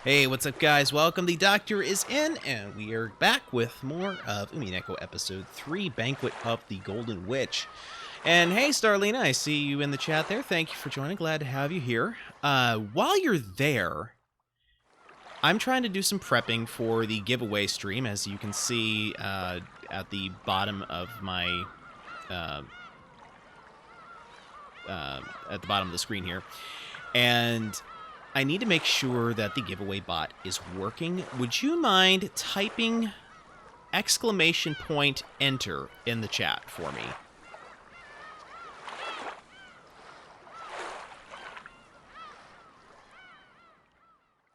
Hey, what's up, guys? Welcome. The Doctor is in, and we are back with more of Umineko Episode 3, Banquet of the Golden Witch. And hey, Starlina, I see you in the chat there. Thank you for joining. Glad to have you here. While you're there, I'm trying to do some prepping for the giveaway stream, as you can see at the bottom of my... at the bottom of the screen here. And I need to make sure that the giveaway bot is working. Would you mind typing !enter in the chat for me?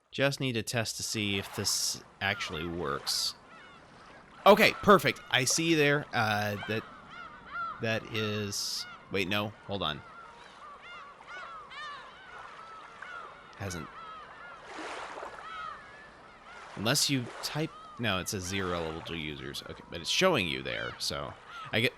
Just need to test to see if this actually works. Okay, perfect. I see you there. That is... Wait, no. Hold on. Hasn't... Unless you type... No, it says 0 eligible users. Okay, but it's showing you there, so... I get...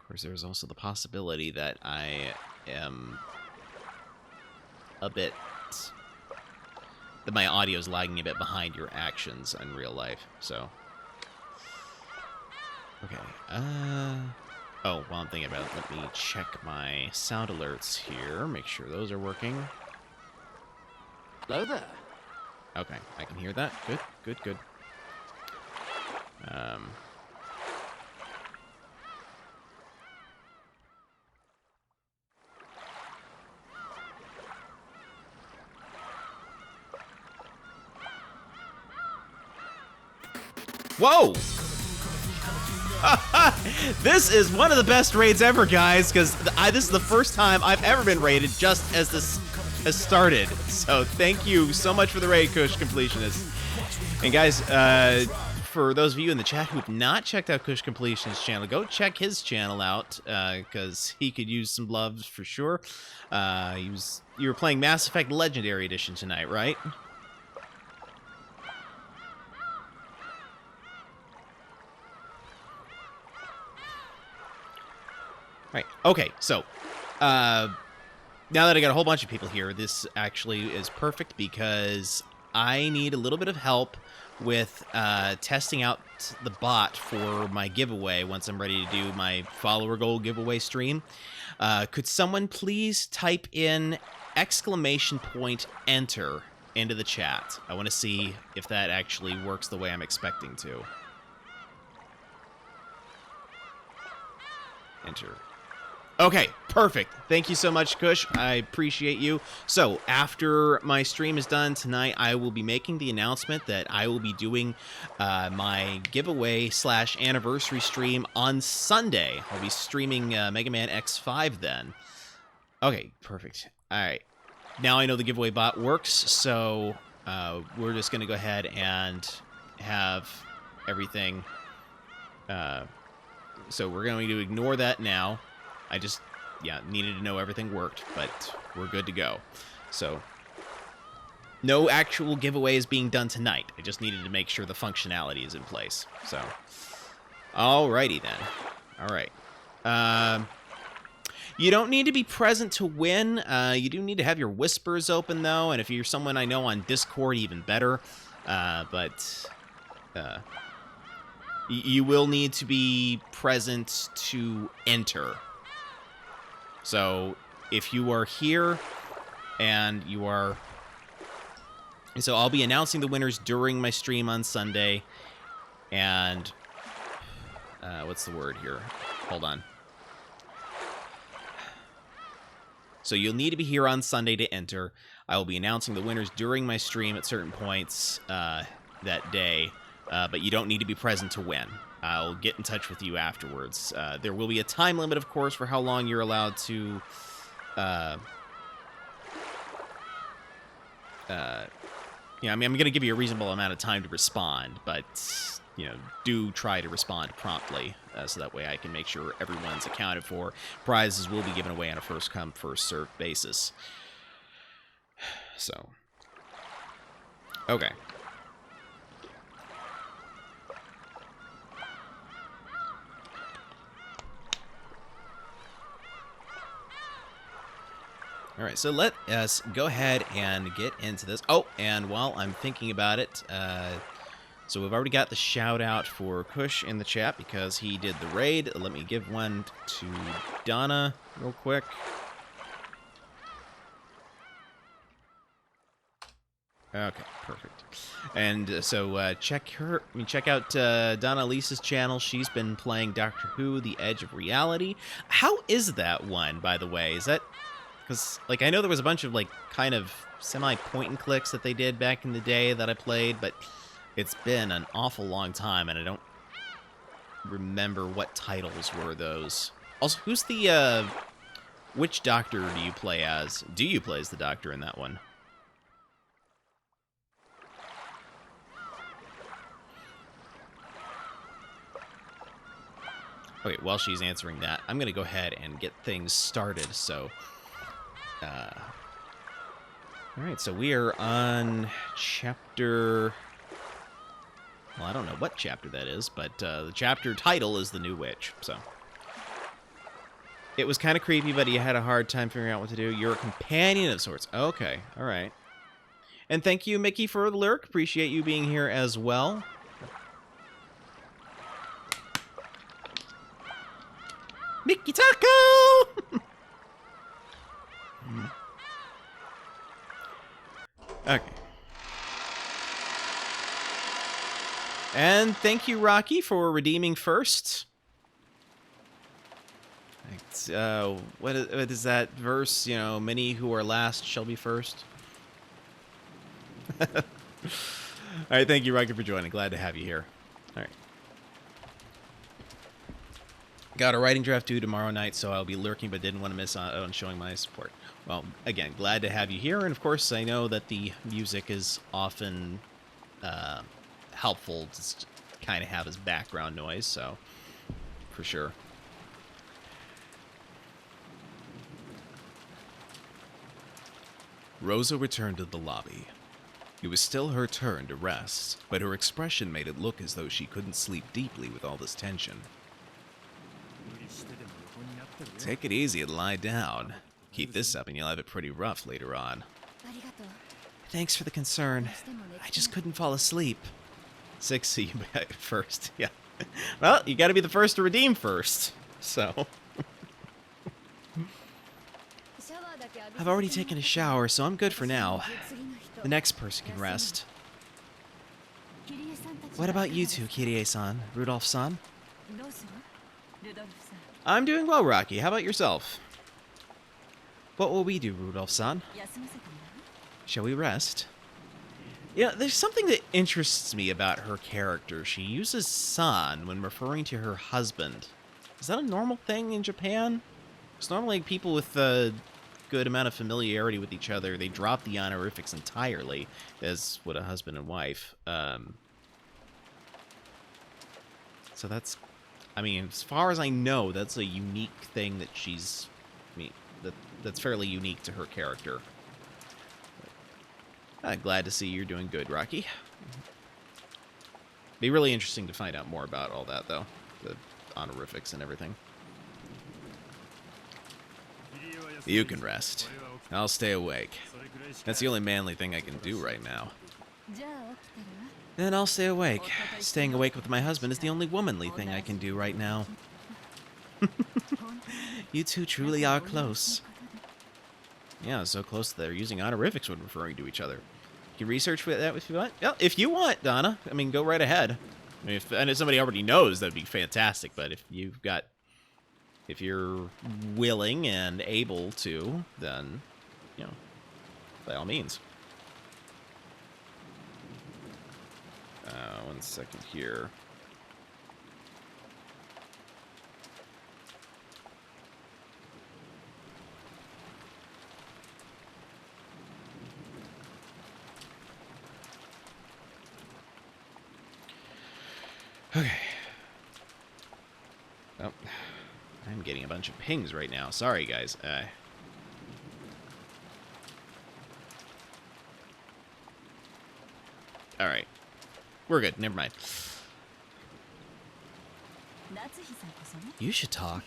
Of course, there's also the possibility that I am a bit... that my audio is lagging a bit behind your actions in real life, so... Okay, oh, while I'm thinking about it, let me check my sound alerts here, make sure those are working. Hello there. Okay, I can hear that. Good, good, good. Whoa! This is one of the best raids ever, guys, because this is the first time I've ever been raided just as this has started. So thank you so much for the raid, Kush Completionist. And guys, for those of you in the chat who have not checked out Kush Completionist's channel, go check his channel out, because he could use some love for sure. You were playing Mass Effect Legendary Edition tonight, right? Right. Okay, so now that I got a whole bunch of people here, this actually is perfect because I need a little bit of help with testing out the bot for my giveaway once I'm ready to do my follower goal giveaway stream. Could someone please type in !enter into the chat? I want to see if that actually works the way I'm expecting to. Enter. Okay, perfect. Thank you so much, Kush. I appreciate you. So, after my stream is done tonight, I will be making the announcement that I will be doing my giveaway / anniversary stream on Sunday. I'll be streaming Mega Man X5 then. Okay, perfect. All right. Now I know the giveaway bot works, so we're just going to go ahead and have everything. So we're going to ignore that now. I just, needed to know everything worked, but we're good to go. So, no actual giveaway is being done tonight. I just needed to make sure the functionality is in place. So, alrighty then. Alright. You don't need to be present to win. You do need to have your whispers open, though, and if you're someone I know on Discord, even better. You will need to be present to enter. So, if you are here, and you are... So, I'll be announcing the winners during my stream on Sunday, and... what's the word here? Hold on. So, you'll need to be here on Sunday to enter. I will be announcing the winners during my stream at certain points that day, but you don't need to be present to win. I'll get in touch with you afterwards. There will be a time limit, of course, for how long you're allowed to... I'm going to give you a reasonable amount of time to respond, but, do try to respond promptly, so that way I can make sure everyone's accounted for. Prizes will be given away on a first-come, first-served basis. So. Okay. All right, so let us go ahead and get into this. Oh, and while I'm thinking about it, so we've already got the shout out for Kush in the chat because he did the raid. Let me give one to Donna real quick. Okay, perfect. And so check out Donna Lisa's channel. She's been playing Doctor Who: The Edge of Reality. How is that one, by the way? Is that... Because, I know there was a bunch of, kind of semi-point-and-clicks that they did back in the day that I played, but it's been an awful long time, and I don't remember what titles were those. Also, who's the, which Doctor do you play as? Do you play as the Doctor in that one? Okay, while she's answering that, I'm going to go ahead and get things started, so... Alright, so we are on chapter... Well, I don't know what chapter that is, but the chapter title is The New Witch, so... It was kind of creepy, but you had a hard time figuring out what to do. You're a companion of sorts. Okay, alright. And thank you, Mickey, for the lyric. Appreciate you being here as well. Mickey Taco! Okay. And thank you, Rocky, for redeeming first. What is that verse? Many who are last shall be first. All right, thank you, Rocky, for joining. Glad to have you here. All right. Got a writing draft due tomorrow night, so I'll be lurking, but didn't want to miss out on showing my support. Well, again, glad to have you here, and of course, I know that the music is often helpful to kind of have as background noise, so for sure. Rosa returned to the lobby. It was still her turn to rest, but her expression made it look as though she couldn't sleep deeply with all this tension. Take it easy and lie down. Keep this up and you'll have it pretty rough later on. Thanks for the concern. I just couldn't fall asleep. 6C first, yeah. Well, you gotta be the first to redeem first, so... I've already taken a shower, so I'm good for now. The next person can rest. What about you two, Kirie-san, Rudolph-san? I'm doing well, Rocky. How about yourself? What will we do, Rudolph-san? Shall we rest? Yeah, there's something that interests me about her character. She uses san when referring to her husband. Is that a normal thing in Japan? Because normally people with a good amount of familiarity with each other, they drop the honorifics entirely, as would a husband and wife. So that's, I mean, as far as I know, that's a unique thing that she's, I mean, that's fairly unique to her character. I'm glad to see you're doing good, Rocky. Be really interesting to find out more about all that, though. The honorifics and everything. You can rest. I'll stay awake. That's the only manly thing I can do right now. Then I'll stay awake. Staying awake with my husband is the only womanly thing I can do right now. You two truly are close. Yeah, so close that they're using honorifics when referring to each other. You can research that if you want. Yeah, if you want, Donna. I mean, go right ahead. I mean, if somebody already knows, that'd be fantastic. But if you're willing and able to, then, you know, by all means. 1 second here. Okay. Oh, I'm getting a bunch of pings right now. Sorry, guys. All right. We're good. Never mind. You should talk.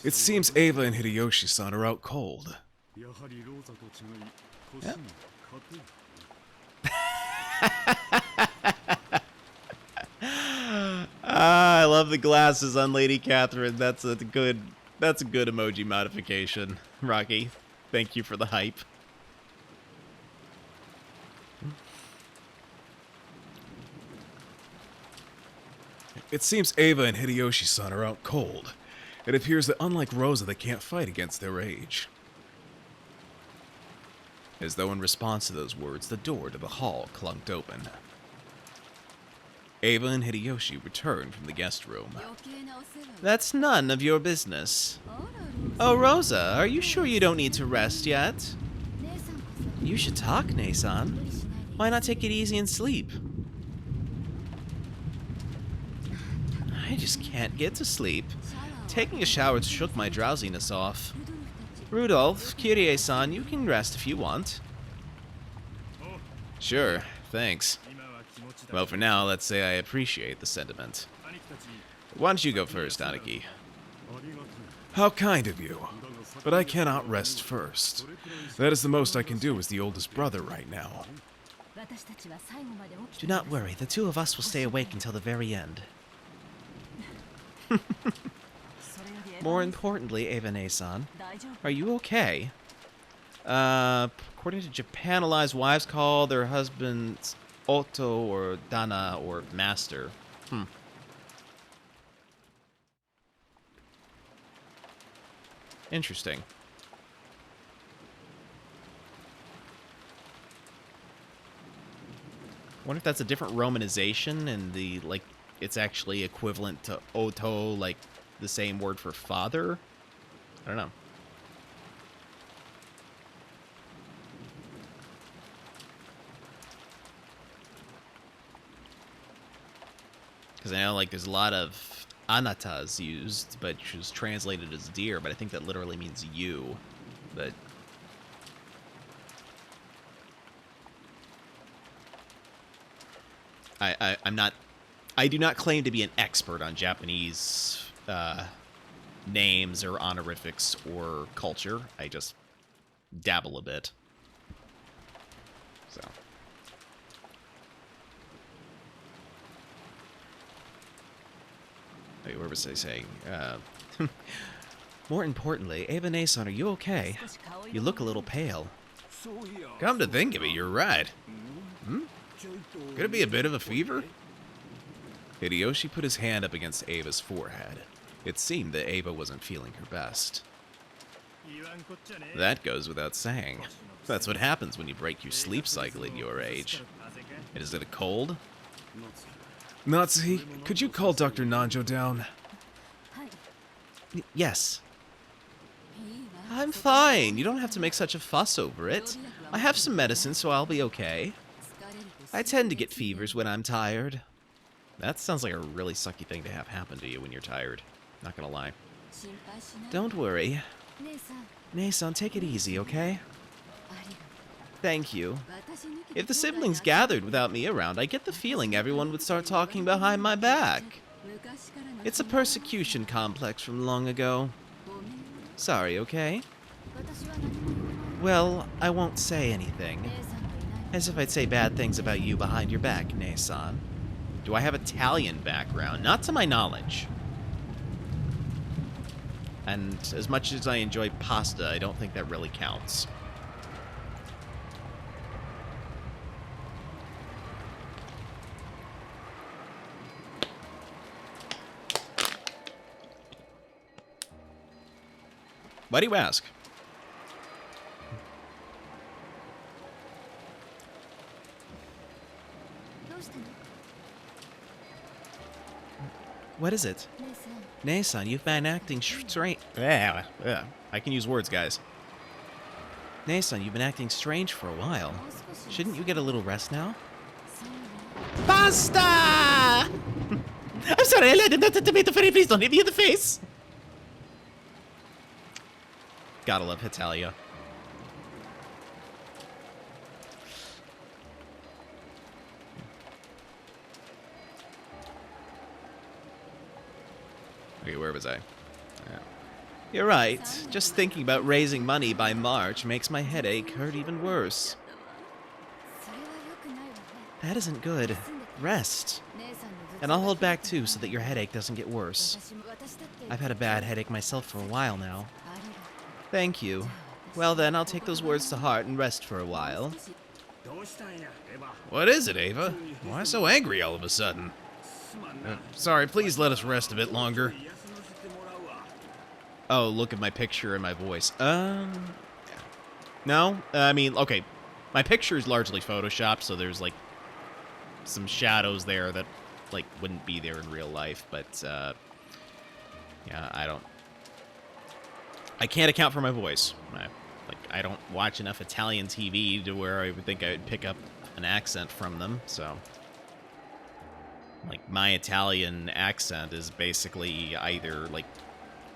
It seems Ava and Hideyoshi-san are out cold. Yep. I love the glasses on Lady Catherine. That's a good emoji modification, Rocky. Thank you for the hype. It seems Ava and Hideyoshi-san are out cold. It appears that unlike Rosa, they can't fight against their age. As though in response to those words, the door to the hall clunked open. Ava and Hideyoshi returned from the guest room. That's none of your business. Oh, Rosa, are you sure you don't need to rest yet? You should talk, Ne-san. Why not take it easy and sleep? I just can't get to sleep. Taking a shower shook my drowsiness off. Rudolph, Kyrie-san, you can rest if you want. Sure, thanks. Well, for now, let's say I appreciate the sentiment. Why don't you go first, Aniki? How kind of you. But I cannot rest first. That is the most I can do as the oldest brother right now. Do not worry, the two of us will stay awake until the very end. More importantly, Ava-ne-san, are you okay? According to Japanalized wives call their husbands Otto or Dana or Master. Interesting. Wonder if that's a different romanization and the, like, it's actually equivalent to Otto, like the same word for father? I don't know. Because I know, like, there's a lot of anatas used, but which is translated as dear, but I think that literally means you. But I do not claim to be an expert on Japanese names or honorifics or culture. I just dabble a bit. So. Wait, where was I saying? More importantly, Ava-ne-san, are you okay? You look a little pale. Come to think of it, you're right. Could it be a bit of a fever? Hideyoshi put his hand up against Ava's forehead. It seemed that Ava wasn't feeling her best. That goes without saying. That's what happens when you break your sleep cycle at your age. Is it a cold? Natsuhi, could you call Dr. Nanjo down? Yes. I'm fine. You don't have to make such a fuss over it. I have some medicine, so I'll be okay. I tend to get fevers when I'm tired. That sounds like a really sucky thing to have happen to you when you're tired. Not gonna lie. Don't worry. Nei-san, take it easy, okay? Thank you. If the siblings gathered without me around, I get the feeling everyone would start talking behind my back. It's a persecution complex from long ago. Sorry, okay? Well, I won't say anything. As if I'd say bad things about you behind your back, Nei-san. Do I have Italian background? Not to my knowledge. And as much as I enjoy pasta, I don't think that really counts. Why do you ask? What is it? Nei-san, you've been acting strange. I can use words, guys. Nei-san, you've been acting strange for a while. Shouldn't you get a little rest now? Pasta! I'm sorry, I lied not to tomato fairy. Please don't hit me in the face. Gotta love Hitalia. Okay, where was I? Yeah. You're right. Just thinking about raising money by March makes my headache hurt even worse. That isn't good. Rest. And I'll hold back too so that your headache doesn't get worse. I've had a bad headache myself for a while now. Thank you. Well then, I'll take those words to heart and rest for a while. What is it, Ava? Why so angry all of a sudden? Sorry, please let us rest a bit longer. Oh, look at my picture and my voice. No? I mean, okay. My picture is largely photoshopped, so there's, like, some shadows there that, like, wouldn't be there in real life, but, yeah, I can't account for my voice. I don't watch enough Italian TV to where I would think I would pick up an accent from them, so... Like, my Italian accent is basically either, like,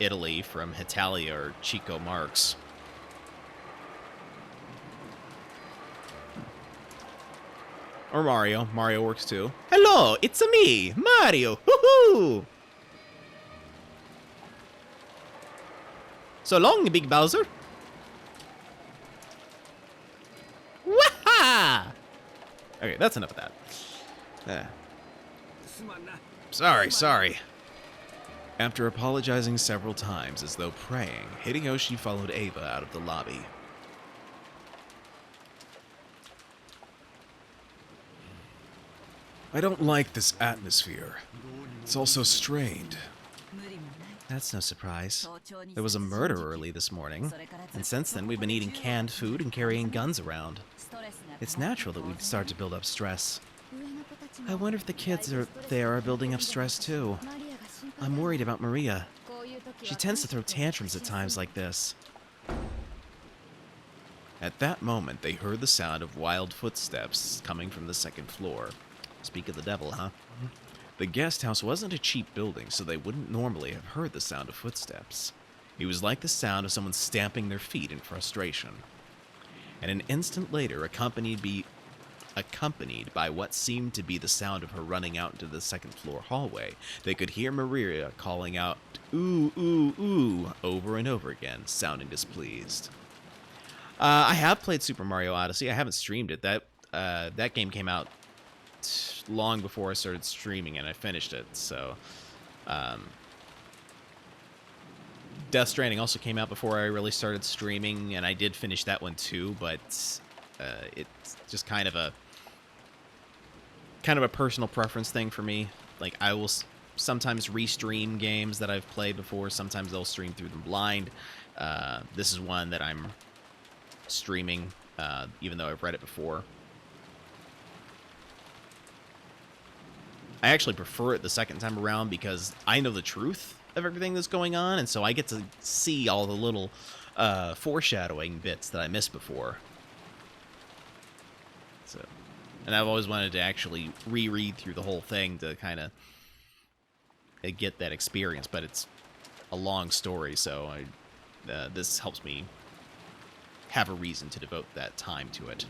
Italy from Hitalia or Chico Marx. Or Mario. Mario works too. Hello, it's me, Mario. Woohoo! So long, Big Bowser. Waha! Okay, that's enough of that. Sorry. After apologizing several times as though praying, Hideyoshi followed Ava out of the lobby. I don't like this atmosphere. It's all so strained. That's no surprise. There was a murder early this morning, and since then we've been eating canned food and carrying guns around. It's natural that we'd start to build up stress. I wonder if the kids are building up stress too. I'm worried about Maria. She tends to throw tantrums at times like this. At that moment, they heard the sound of wild footsteps coming from the second floor. Speak of the devil, huh? The guest house wasn't a cheap building, so they wouldn't normally have heard the sound of footsteps. It was like the sound of someone stamping their feet in frustration. And an instant later, accompanied by what seemed to be the sound of her running out into the second floor hallway, they could hear Maria calling out, "Ooh, ooh, ooh," over and over again, sounding displeased. I have played Super Mario Odyssey. I haven't streamed it. That game came out long before I started streaming, and I finished it, so... Death Stranding also came out before I really started streaming, and I did finish that one too, but it's just kind of a kind of a personal preference thing for me. Like, I will sometimes restream games that I've played before. Sometimes they'll stream through them blind. This is one that I'm streaming, even though I've read it before. I actually prefer it the second time around because I know the truth of everything that's going on, and so I get to see all the little foreshadowing bits that I missed before. So, and I've always wanted to actually reread through the whole thing to kind of get that experience, but it's a long story, so this helps me have a reason to devote that time to it.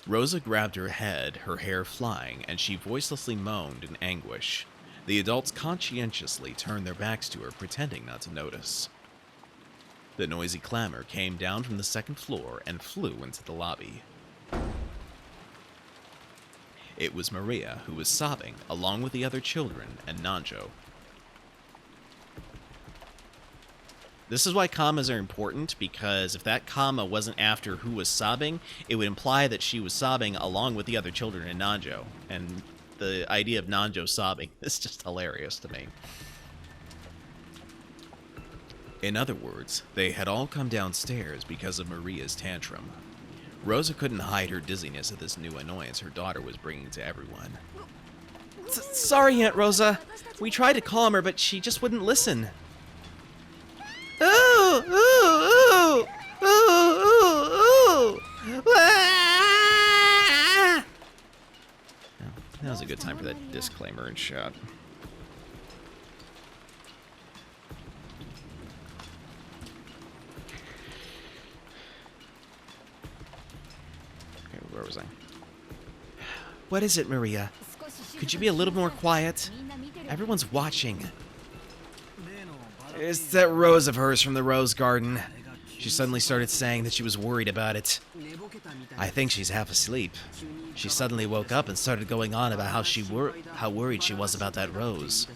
Rosa grabbed her head, her hair flying, and she voicelessly moaned in anguish. The adults conscientiously turned their backs to her, pretending not to notice. The noisy clamor came down from the second floor and flew into the lobby. It was Maria who was sobbing, along with the other children and Nanjo. This is why commas are important, because if that comma wasn't after who was sobbing, it would imply that she was sobbing along with the other children and Nanjo. And the idea of Nanjo sobbing is just hilarious to me. In other words, they had all come downstairs because of Maria's tantrum. Rosa couldn't hide her dizziness at this new annoyance her daughter was bringing to everyone. Sorry, Aunt Rosa. We tried to calm her, but she just wouldn't listen. Ooh, ooh, ooh, ooh, ooh, ooh. Ah! Well, that was a good time for that disclaimer and shot. Okay, where was I? What is it, Maria? Could you be a little more quiet? Everyone's watching. It's that rose of hers from the rose garden. She suddenly started saying that she was worried about it. I think she's half asleep. She suddenly woke up and started going on about how worried she was about that rose.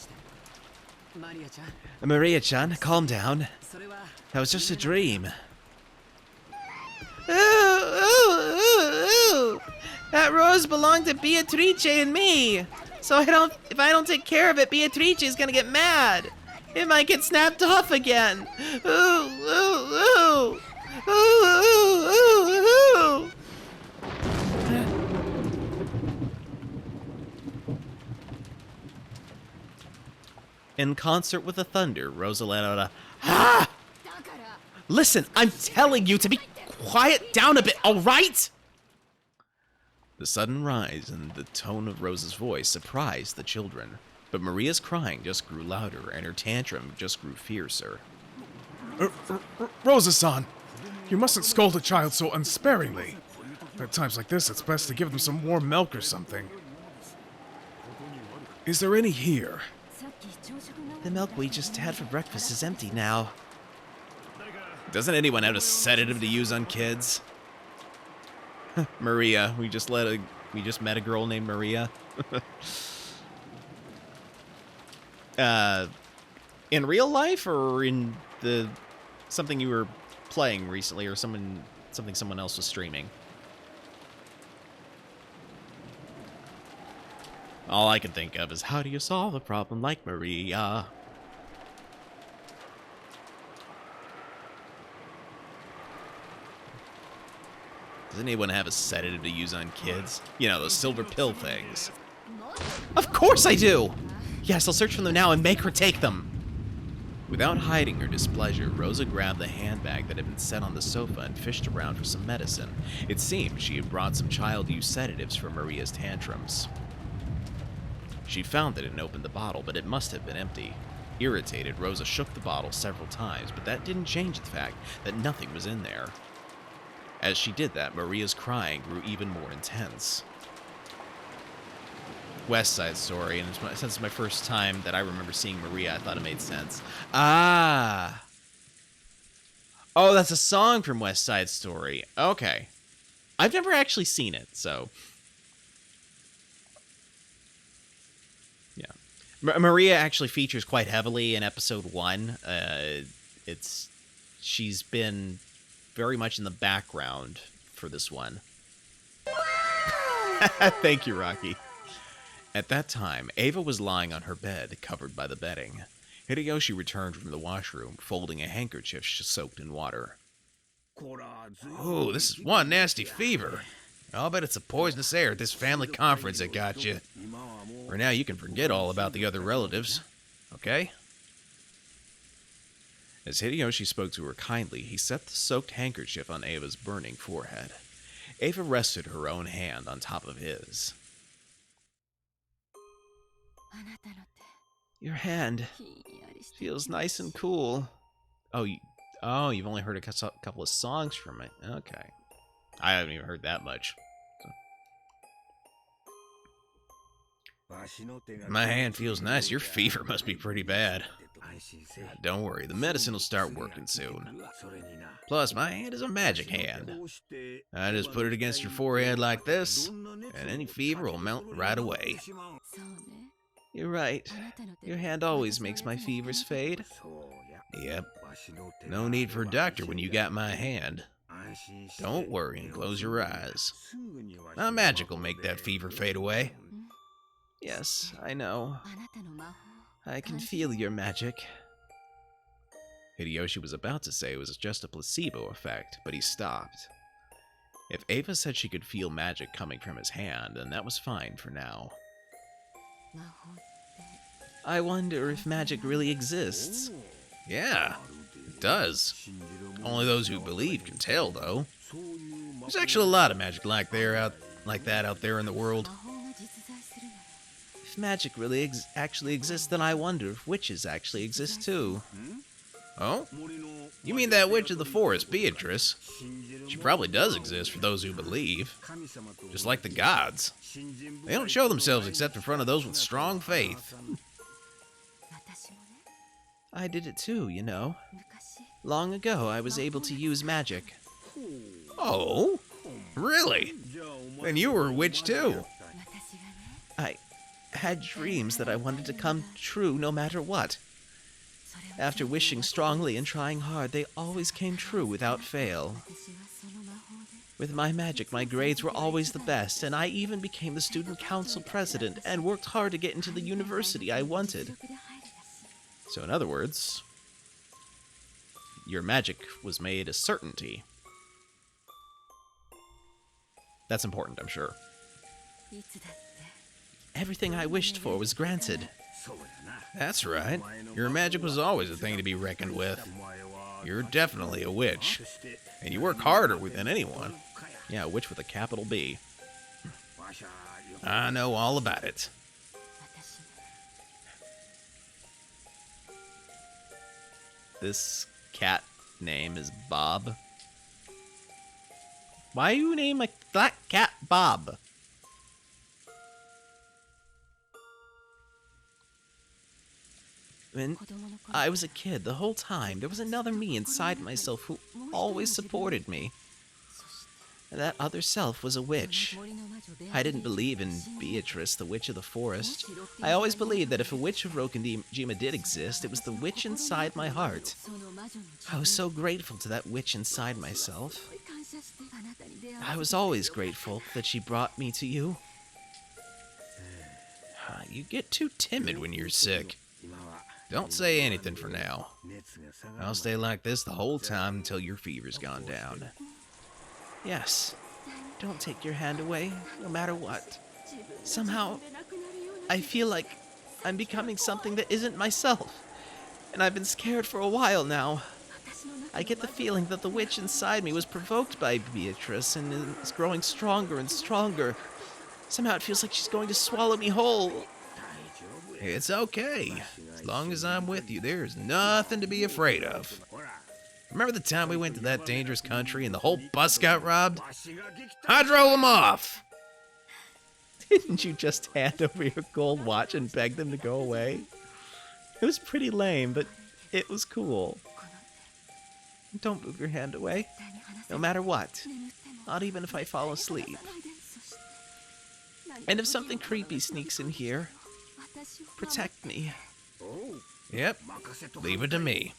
Maria-chan, calm down. That was just a dream. Ooh, ooh, ooh, ooh. That rose belonged to Beatrice and me. So if I don't take care of it, Beatrice is gonna get mad. It might get snapped off again. Ooh, ooh, ooh. Ooh, ooh, ooh, ooh. In concert with the thunder, Rosa let out a "Ah!" Listen, I'm telling you to be quiet down a bit, all right? The sudden rise in the tone of Rosa's voice surprised the children. But Maria's crying just grew louder, and her tantrum just grew fiercer. Rosa-san, you mustn't scold a child so unsparingly. At times like this, it's best to give them some warm milk or something. Is there any here? The milk we just had for breakfast is empty now. Doesn't anyone have a sedative to use on kids? Maria, we just met a girl named Maria. In real life or in something you were playing recently or something someone else was streaming? All I can think of is how do you solve a problem like Maria? Does anyone have a sedative to use on kids? You know, those silver pill things. Of course I do! Yes, I'll search for them now and make her take them. Without hiding her displeasure, Rosa grabbed the handbag that had been set on the sofa and fished around for some medicine. It seemed she had brought some child-use sedatives for Maria's tantrums. She found it and opened the bottle, but it must have been empty. Irritated, Rosa shook the bottle several times, but that didn't change the fact that nothing was in there. As she did that, Maria's crying grew even more intense. West Side Story, and since it's my first time that I remember seeing Maria, I thought it made sense. Ah! Oh, that's a song from West Side Story. Okay. I've never actually seen it, so... Yeah. Maria actually features quite heavily in episode 1. She's been very much in the background for this one. Thank you, Rocky. At that time, Ava was lying on her bed, covered by the bedding. Hideyoshi returned from the washroom, folding a handkerchief soaked in water. Oh, this is one nasty fever. I'll bet it's the poisonous air at this family conference that got you. For now, you can forget all about the other relatives, okay? As Hideyoshi spoke to her kindly, he set the soaked handkerchief on Ava's burning forehead. Ava rested her own hand on top of his. Your hand feels nice and cool. Oh, you've only heard a couple of songs from it. Okay. I haven't even heard that much. My hand feels nice. Your fever must be pretty bad. Don't worry, the medicine will start working soon. Plus, my hand is a magic hand. I just put it against your forehead like this, and any fever will melt right away. You're right. Your hand always makes my fevers fade. Yep. No need for a doctor when you got my hand. Don't worry and close your eyes. My magic will make that fever fade away. Yes, I know. I can feel your magic. Hideyoshi was about to say it was just a placebo effect, but he stopped. If Ava said she could feel magic coming from his hand, then that was fine for now. I wonder if magic really exists. Yeah, it does. Only those who believe can tell, though. There's actually a lot of magic like that out there in the world. If magic really actually exists, then I wonder if witches actually exist too. Oh? You mean that witch of the forest, Beatrice? She probably does exist for those who believe. Just like the gods. They don't show themselves except in front of those with strong faith. I did it too, you know. Long ago, I was able to use magic. Oh? Really? Then you were a witch too. I had dreams that I wanted to come true no matter what. After wishing strongly and trying hard, they always came true without fail. With my magic, my grades were always the best, and I even became the student council president and worked hard to get into the university I wanted. So in other words, your magic was made a certainty. That's important, I'm sure. Everything I wished for was granted. That's right. Your magic was always a thing to be reckoned with. You're definitely a witch. And you work harder than anyone. Yeah, a witch with a capital B. I know all about it. This cat name is Bob. Why you name a black cat Bob? When I was a kid, the whole time, there was another me inside myself who always supported me. And that other self was a witch. I didn't believe in Beatrice, the witch of the forest. I always believed that if a witch of Rokujima did exist, it was the witch inside my heart. I was so grateful to that witch inside myself. I was always grateful that she brought me to you. You get too timid when you're sick. Don't say anything for now. I'll stay like this the whole time until your fever's gone down. Yes, don't take your hand away, no matter what. Somehow, I feel like I'm becoming something that isn't myself, and I've been scared for a while now. I get the feeling that the witch inside me was provoked by Beatrice and is growing stronger and stronger. Somehow it feels like she's going to swallow me whole. It's okay. As long as I'm with you, there's nothing to be afraid of. Remember the time we went to that dangerous country and the whole bus got robbed? I drove them off! Didn't you just hand over your gold watch and beg them to go away? It was pretty lame, but it was cool. Don't move your hand away, no matter what. Not even if I fall asleep. And if something creepy sneaks in here, protect me. Yep, leave it to me.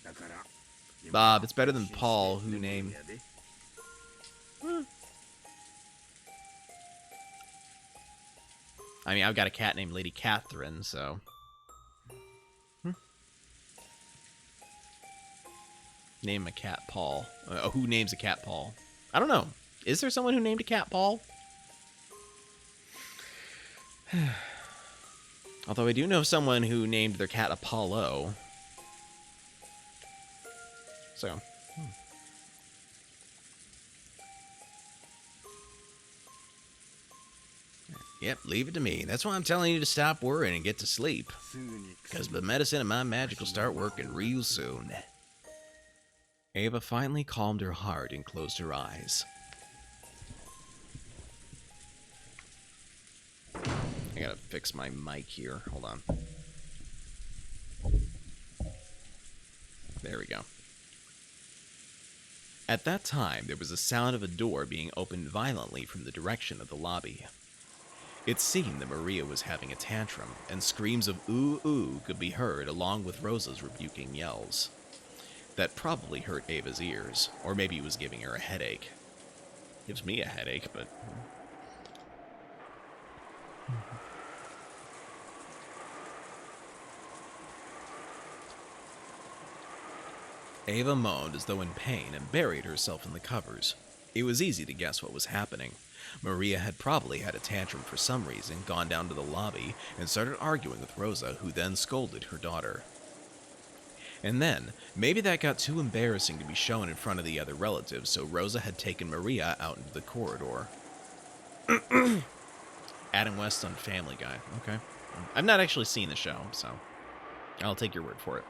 Bob, it's better than Paul, who named I mean, I've got a cat named Lady Catherine, so... Name a cat Paul. Who names a cat Paul? I don't know. Is there someone who named a cat Paul? Although I do know someone who named their cat Apollo. So... Yep, leave it to me. That's why I'm telling you to stop worrying and get to sleep. Because the medicine and my magic will start working real soon. Ava finally calmed her heart and closed her eyes. I gotta fix my mic here. Hold on. There we go. At that time, there was a sound of a door being opened violently from the direction of the lobby. It seemed that Maria was having a tantrum, and screams of ooh ooh could be heard along with Rosa's rebuking yells. That probably hurt Ava's ears, or maybe it was giving her a headache. Gives me a headache, but... Ava moaned as though in pain and buried herself in the covers. It was easy to guess what was happening. Maria had probably had a tantrum for some reason, gone down to the lobby, and started arguing with Rosa, who then scolded her daughter. And then, maybe that got too embarrassing to be shown in front of the other relatives, so Rosa had taken Maria out into the corridor. Adam West on Family Guy. Okay. I've not actually seen the show, so I'll take your word for it.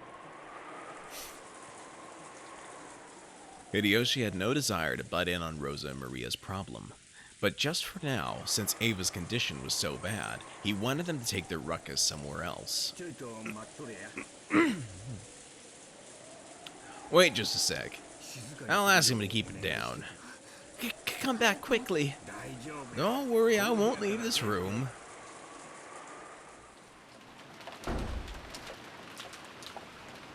Hideyoshi had no desire to butt in on Rosa and Maria's problem. But just for now, since Ava's condition was so bad, he wanted them to take their ruckus somewhere else. Wait just a sec. I'll ask him to keep it down. Come back quickly. Don't worry, I won't leave this room.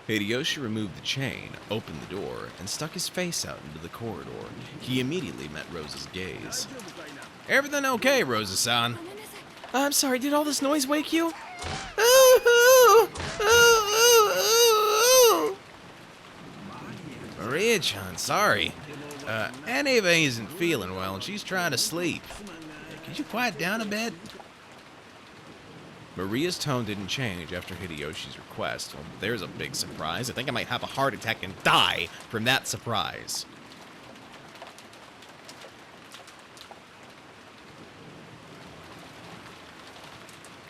Hideyoshi removed the chain, opened the door, and stuck his face out into the corridor. He immediately met Rosa's gaze. Everything okay, Rosa-san? I'm sorry, did all this noise wake you? Maria-chan, sorry. Aunt Ava isn't feeling well, and she's trying to sleep. Could you quiet down a bit? Maria's tone didn't change after Hideyoshi's request. Well, there's a big surprise. I think I might have a heart attack and die from that surprise.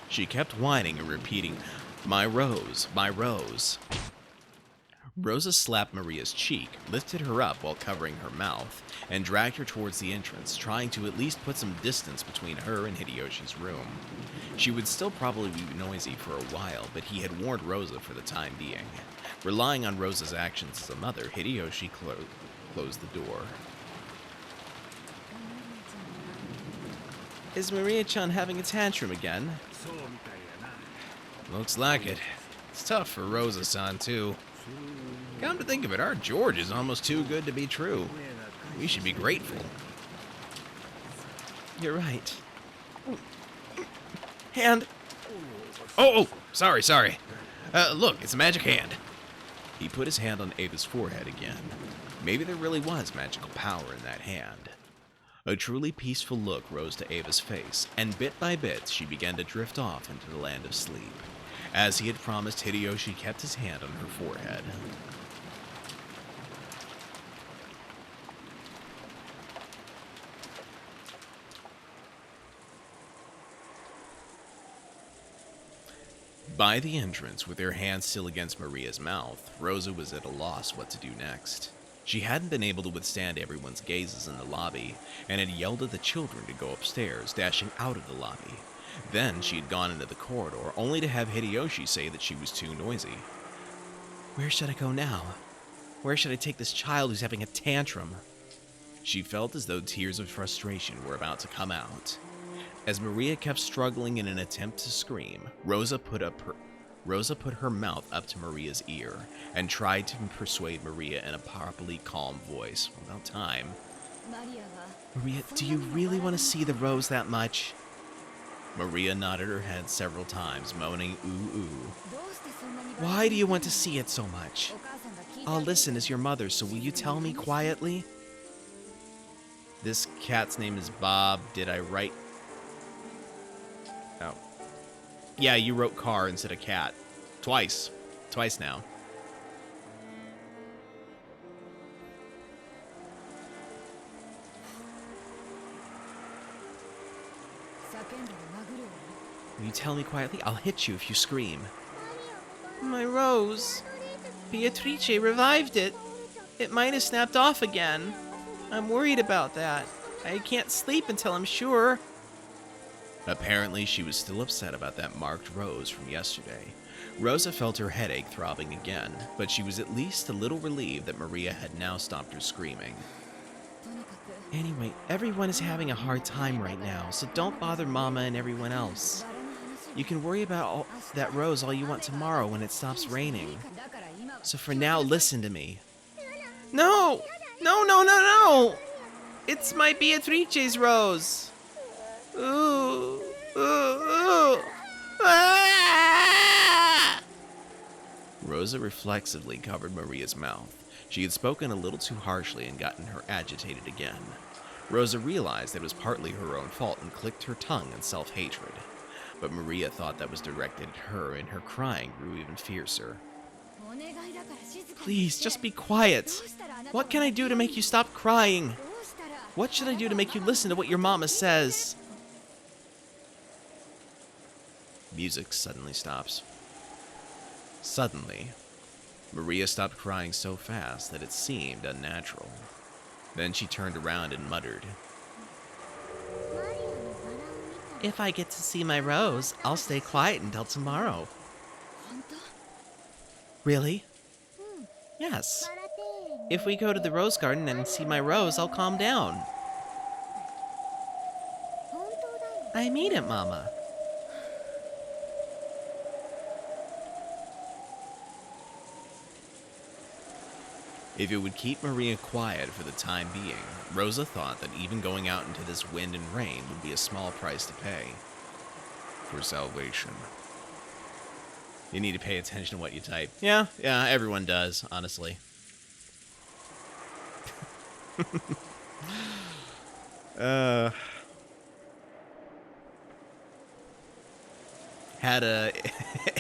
She kept whining and repeating, "My rose, my rose." Rosa slapped Maria's cheek, lifted her up while covering her mouth, and dragged her towards the entrance, trying to at least put some distance between her and Hideyoshi's room. She would still probably be noisy for a while, but he had warned Rosa for the time being. Relying on Rosa's actions as a mother, Hideyoshi closed the door. Is Maria-chan having a tantrum again? Looks like it. It's tough for Rosa-san, too. Come to think of it, our George is almost too good to be true. We should be grateful. You're right. Hand. Oh, sorry. Look, it's a magic hand. He put his hand on Ava's forehead again. Maybe there really was magical power in that hand. A truly peaceful look rose to Ava's face, and bit by bit she began to drift off into the land of sleep. As he had promised, Hideyoshi kept his hand on her forehead. By the entrance, with her hand still against Maria's mouth, Rosa was at a loss what to do next. She hadn't been able to withstand everyone's gazes in the lobby, and had yelled at the children to go upstairs, dashing out of the lobby. Then she had gone into the corridor, only to have Hideyoshi say that she was too noisy. Where should I go now? Where should I take this child who's having a tantrum? She felt as though tears of frustration were about to come out. As Maria kept struggling in an attempt to scream, Rosa put her mouth up to Maria's ear and tried to persuade Maria in a properly calm voice. About time. Maria, do you really want to see the rose that much? Maria nodded her head several times, moaning ooh ooh. Why do you want to see it so much? I'll listen as your mother, so will you tell me quietly? This cat's name is Bob. Did I write... Oh. Yeah, you wrote car instead of cat. Twice. Twice now. Will you tell me quietly? I'll hit you if you scream. My rose. Beatrice revived it. It might have snapped off again. I'm worried about that. I can't sleep until I'm sure. Apparently, she was still upset about that marked rose from yesterday. Rosa felt her headache throbbing again, but she was at least a little relieved that Maria had now stopped her screaming. Anyway, everyone is having a hard time right now, so don't bother Mama and everyone else. You can worry about that rose all you want tomorrow when it stops raining. So for now, listen to me. No! No, no, no, no! It's my Beatrice's rose! Ooh, ooh, ooh. Ah! Rosa reflexively covered Maria's mouth. She had spoken a little too harshly and gotten her agitated again. Rosa realized that it was partly her own fault and clicked her tongue in self-hatred. But Maria thought that was directed at her, and her crying grew even fiercer. Please, just be quiet. What can I do to make you stop crying? What should I do to make you listen to what your mama says? Music suddenly stops. Suddenly, Maria stopped crying so fast that it seemed unnatural. Then she turned around and muttered, If I get to see my rose, I'll stay quiet until tomorrow. Really? Yes. If we go to the rose garden and see my rose, I'll calm down. I mean it, Mama. If it would keep Maria quiet for the time being, Rosa thought that even going out into this wind and rain would be a small price to pay for salvation. You need to pay attention to what you type. Yeah, everyone does, honestly. Had a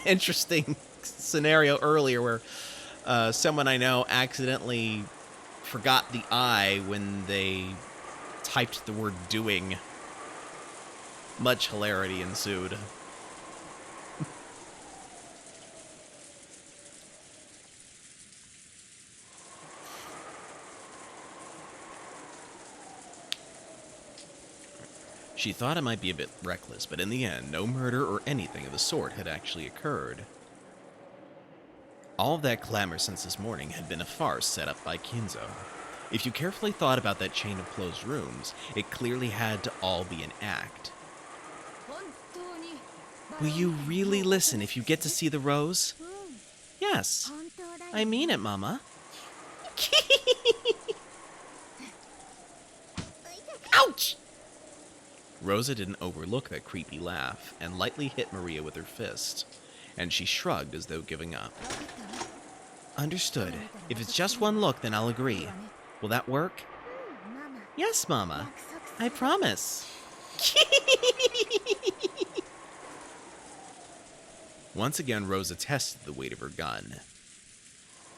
interesting scenario earlier where someone I know accidentally forgot the I when they typed the word doing. Much hilarity ensued. She thought it might be a bit reckless, but in the end, no murder or anything of the sort had actually occurred. All of that clamor since this morning had been a farce set up by Kinzo. If you carefully thought about that chain of closed rooms, it clearly had to all be an act. Will you really listen if you get to see the rose? Yes. I mean it, Mama. Ouch! Rosa didn't overlook that creepy laugh and lightly hit Maria with her fist, and she shrugged as though giving up. Understood. If it's just one look, then I'll agree. Will that work? Yes, Mama. I promise. Once again, Rosa tested the weight of her gun.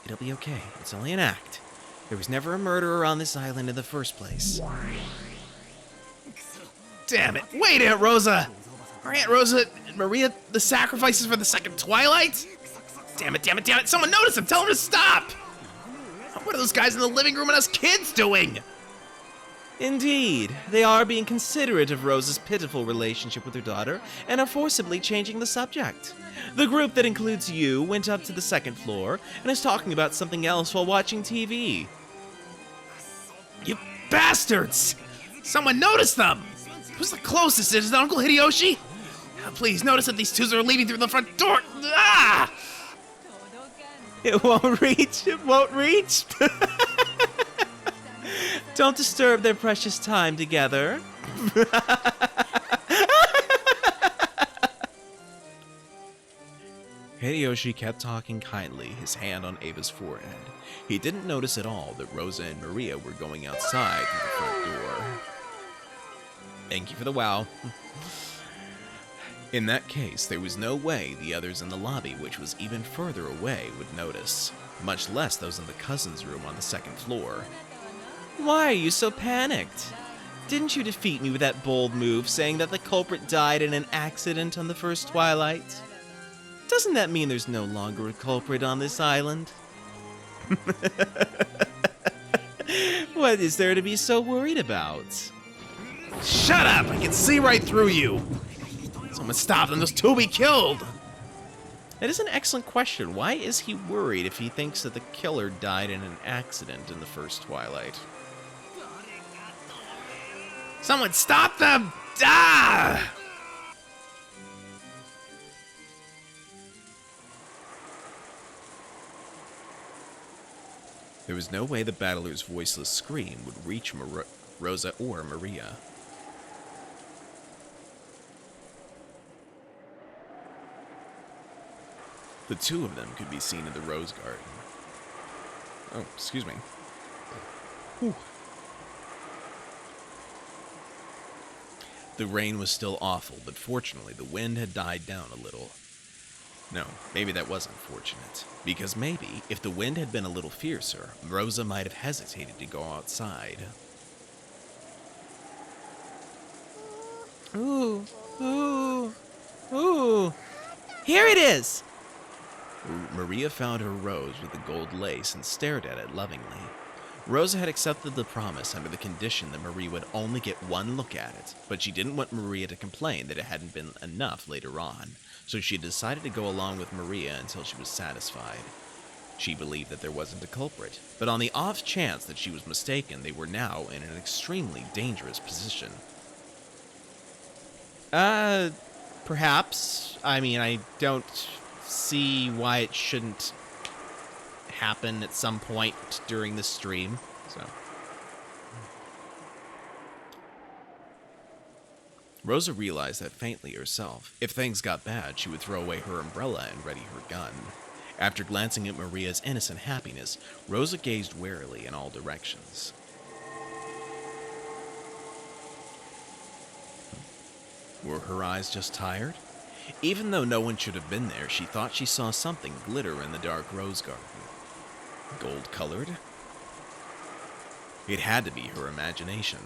It'll be okay. It's only an act. There was never a murderer on this island in the first place. Damn it. Wait, Aunt Rosa! Our Aunt Rosa and Maria, the sacrifices for the second Twilight? Damn it, damn it, damn it. Someone notice him. Tell him to stop. What are those guys in the living room and us kids doing? Indeed. They are being considerate of Rosa's pitiful relationship with her daughter and are forcibly changing the subject. The group that includes you went up to the second floor and is talking about something else while watching TV. You bastards! Someone notice them! Who's the closest? Is it Uncle Hideyoshi? Please notice that these twos are leaving through the front door. Ah! It won't reach. It won't reach. Don't disturb their precious time together. Hideyoshi kept talking kindly, his hand on Ava's forehead. He didn't notice at all that Rosa and Maria were going outside through the front door. Thank you for the wow. In that case, there was no way the others in the lobby, which was even further away, would notice, much less those in the cousin's room on the second floor. Why are you so panicked? Didn't you defeat me with that bold move saying that the culprit died in an accident on the first twilight? Doesn't that mean there's no longer a culprit on this island? What is there to be so worried about? Shut up! I can see right through you! Someone stop them, those two will be killed! That is an excellent question. Why is he worried if he thinks that the killer died in an accident in the first twilight? Someone stop them! Ah! There was no way the battler's voiceless scream would reach Rosa or Maria. The two of them could be seen in the rose garden. Oh, excuse me. Whew. The rain was still awful, but fortunately the wind had died down a little. No, maybe that wasn't fortunate, because maybe, if the wind had been a little fiercer, Rosa might have hesitated to go outside. Ooh, ooh, ooh, here it is! Maria found her rose with the gold lace and stared at it lovingly. Rosa had accepted the promise under the condition that Maria would only get one look at it, but she didn't want Maria to complain that it hadn't been enough later on, so she decided to go along with Maria until she was satisfied. She believed that there wasn't a culprit, but on the off chance that she was mistaken, they were now in an extremely dangerous position. Perhaps. I mean, I don't see why it shouldn't happen at some point during the stream, so. Rosa realized that faintly herself. If things got bad, she would throw away her umbrella and ready her gun. After glancing at Maria's innocent happiness, Rosa gazed warily in all directions. Were her eyes just tired? Even though no one should have been there, she thought she saw something glitter in the dark rose garden. Gold-colored? It had to be her imagination.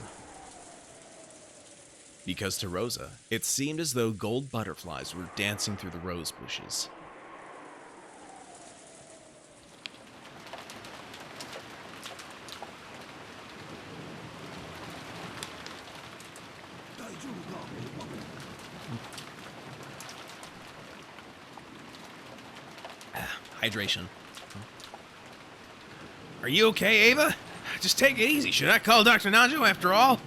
Because to Rosa, it seemed as though gold butterflies were dancing through the rose bushes. Hydration. Are you okay, Ava? Just take it easy. Should I call Dr. Nanjo after all?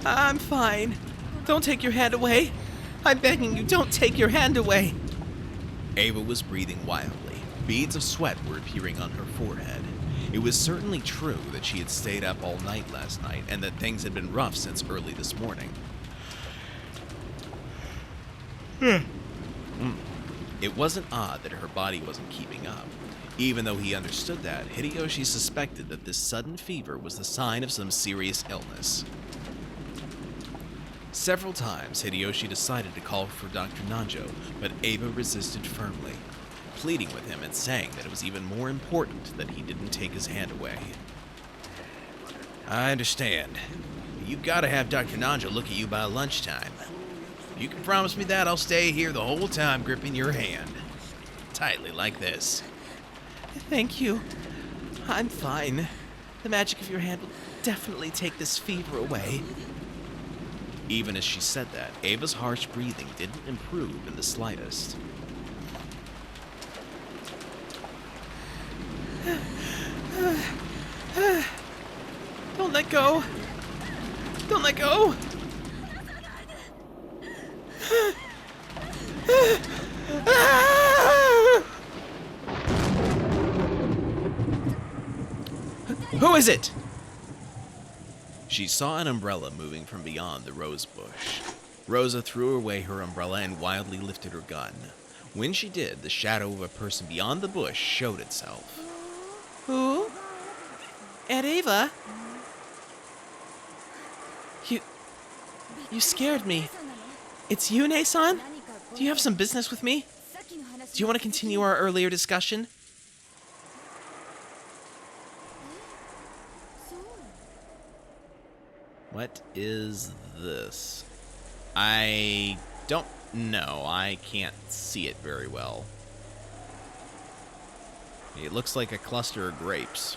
I'm fine. Don't take your hand away. I'm begging you, don't take your hand away. Ava was breathing wildly. Beads of sweat were appearing on her forehead. It was certainly true that she had stayed up all night last night and that things had been rough since early this morning. It wasn't odd that her body wasn't keeping up. Even though he understood that, Hideyoshi suspected that this sudden fever was the sign of some serious illness. Several times, Hideyoshi decided to call for Dr. Nanjo, but Ava resisted firmly, pleading with him and saying that it was even more important that he didn't take his hand away. I understand. You've got to have Dr. Nanjo look at you by lunchtime. You can promise me that I'll stay here the whole time gripping your hand. Tightly like this. Thank you. I'm fine. The magic of your hand will definitely take this fever away. Even as she said that, Ava's harsh breathing didn't improve in the slightest. Don't let go. Don't let go. Who is it? She saw an umbrella moving from beyond the rose bush. Rosa threw away her umbrella and wildly lifted her gun. When she did, the shadow of a person beyond the bush showed itself. Who? Aunt Ava? You scared me. It's you, Ne-san? Do you have some business with me? Do you want to continue our earlier discussion? What is this? I don't know. I can't see it very well. It looks like a cluster of grapes.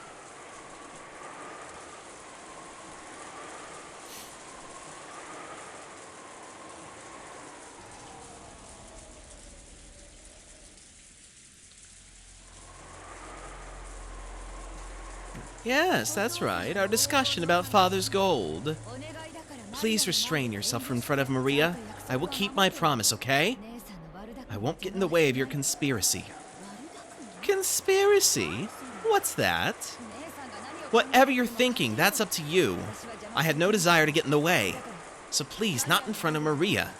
Yes, that's right. Our discussion about Father's gold. Please restrain yourself in front of Maria. I will keep my promise, okay? I won't get in the way of your conspiracy. Conspiracy? What's that? Whatever you're thinking, that's up to you. I had no desire to get in the way. So please, not in front of Maria.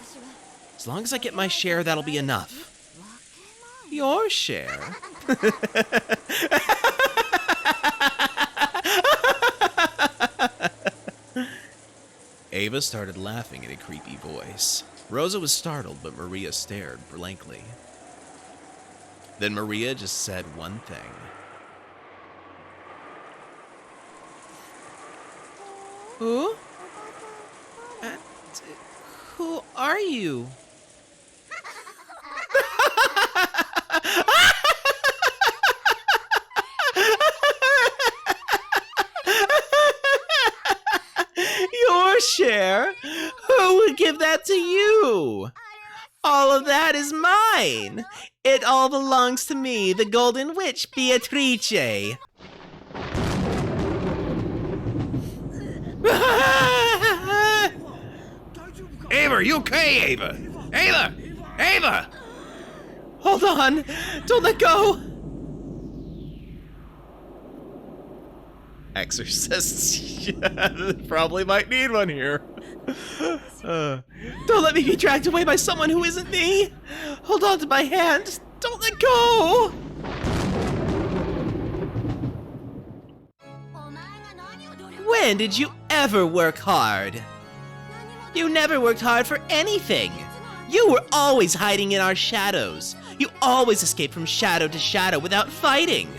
As long as I get my share, that'll be enough. Your share? Ava started laughing in a creepy voice. Rosa was startled, but Maria stared blankly. Then Maria just said one thing. Who? Who are you? Your share? Who would give that to you? All of that is mine. It all belongs to me, the Golden Witch, Beatrice. Ava, are you okay, Ava? Ava! Ava! Hold on. Don't let go. Exorcists. Yeah, probably might need one here. Don't let me be dragged away by someone who isn't me. Hold on to my hand. Don't let go. When did you ever work hard? You never worked hard for anything. You were always hiding in our shadows. You always escaped from shadow to shadow without fighting.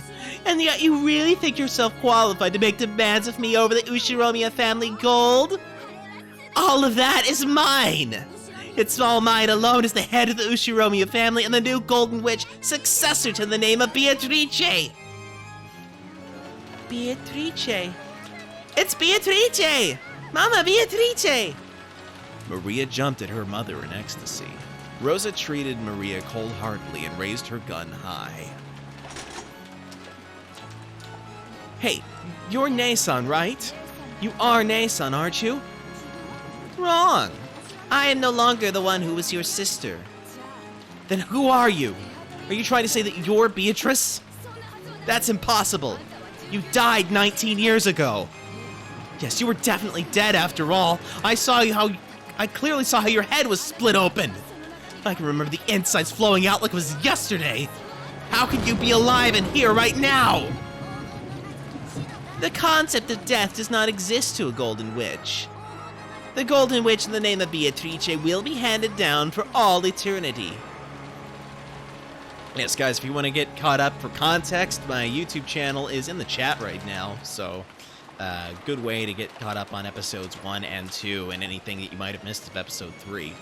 And yet you really think yourself qualified to make demands of me over the Ushiromiya family gold? All of that is mine! It's all mine alone as the head of the Ushiromiya family and the new Golden Witch, successor to the name of Beatrice! Beatrice. It's Beatrice! Mama, Beatrice! Maria jumped at her mother in ecstasy. Rosa treated Maria cold-heartedly and raised her gun high. Hey, you're Ne-san, right? You are Ne-san, aren't you? Wrong. I am no longer the one who was your sister. Then who are you? Are you trying to say that you're Beatrice? That's impossible. You died 19 years ago. Yes, you were definitely dead after all. I clearly saw how your head was split open. I can remember the insides flowing out like it was yesterday. How could you be alive and here right now? The concept of death does not exist to a Golden Witch. The Golden Witch in the name of Beatrice will be handed down for all eternity. Yes, guys, if you want to get caught up for context, my YouTube channel is in the chat right now, so good way to get caught up on episodes 1 and 2 and anything that you might have missed of episode 3.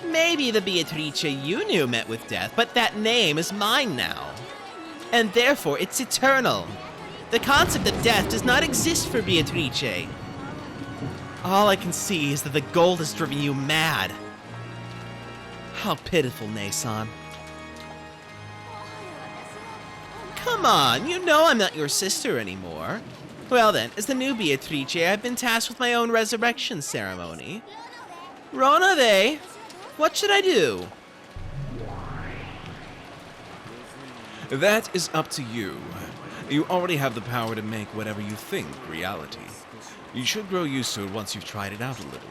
Maybe the Beatrice you knew met with death, but that name is mine now. And therefore, it's eternal. The concept of death does not exist for Beatrice. All I can see is that the gold has driven you mad. How pitiful, Ne-san. Come on, you know I'm not your sister anymore. Well then, as the new Beatrice, I've been tasked with my own resurrection ceremony. Ronave, what should I do? That is up to you. You already have the power to make whatever you think reality. You should grow used to it once you've tried it out a little.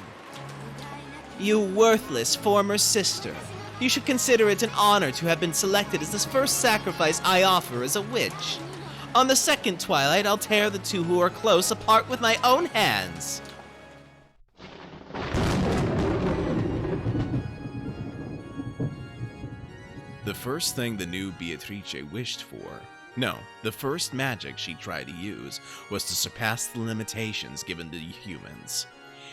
You worthless former sister. You should consider it an honor to have been selected as the first sacrifice I offer as a witch. On the second twilight, I'll tear the two who are close apart with my own hands. The first thing the new Beatrice wished for, no, the first magic she tried to use, was to surpass the limitations given to humans.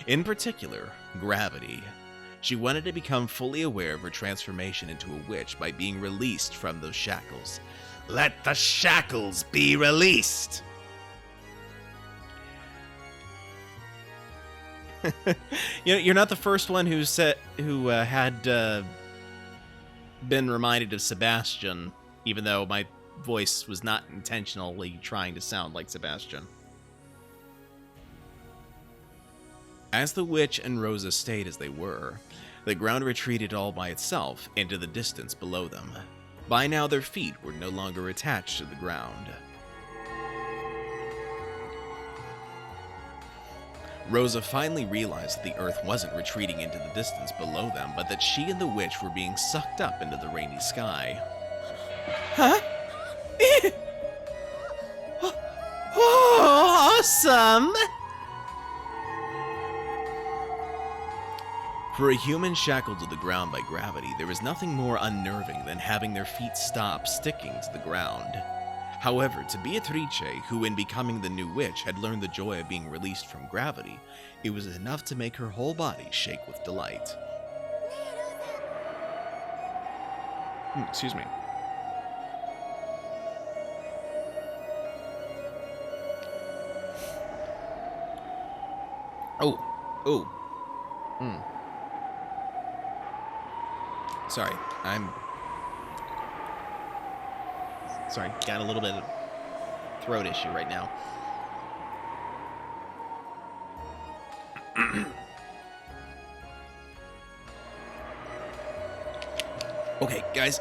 In particular, gravity. She wanted to become fully aware of her transformation into a witch by being released from those shackles. Let the shackles be released! You're not the first one who had been reminded of Sebastian, even though my voice was not intentionally trying to sound like Sebastian. As the witch and Rosa stayed as they were, the ground retreated all by itself into the distance below them. By now their feet were no longer attached to the ground. Rosa finally realized that the earth wasn't retreating into the distance below them, but that she and the witch were being sucked up into the rainy sky. Huh? Oh, awesome! For a human shackled to the ground by gravity, there is nothing more unnerving than having their feet stop sticking to the ground. However, to Beatrice, who in becoming the new witch had learned the joy of being released from gravity, it was enough to make her whole body shake with delight. Excuse me. Oh. Sorry, got a little bit of throat issue right now. Okay, guys,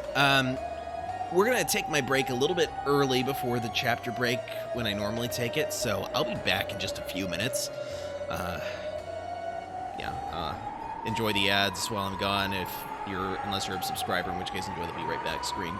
we're gonna take my break a little bit early before the chapter break when I normally take it, so I'll be back in just a few minutes. Enjoy the ads while I'm gone unless you're a subscriber, in which case enjoy the Be Right Back screen.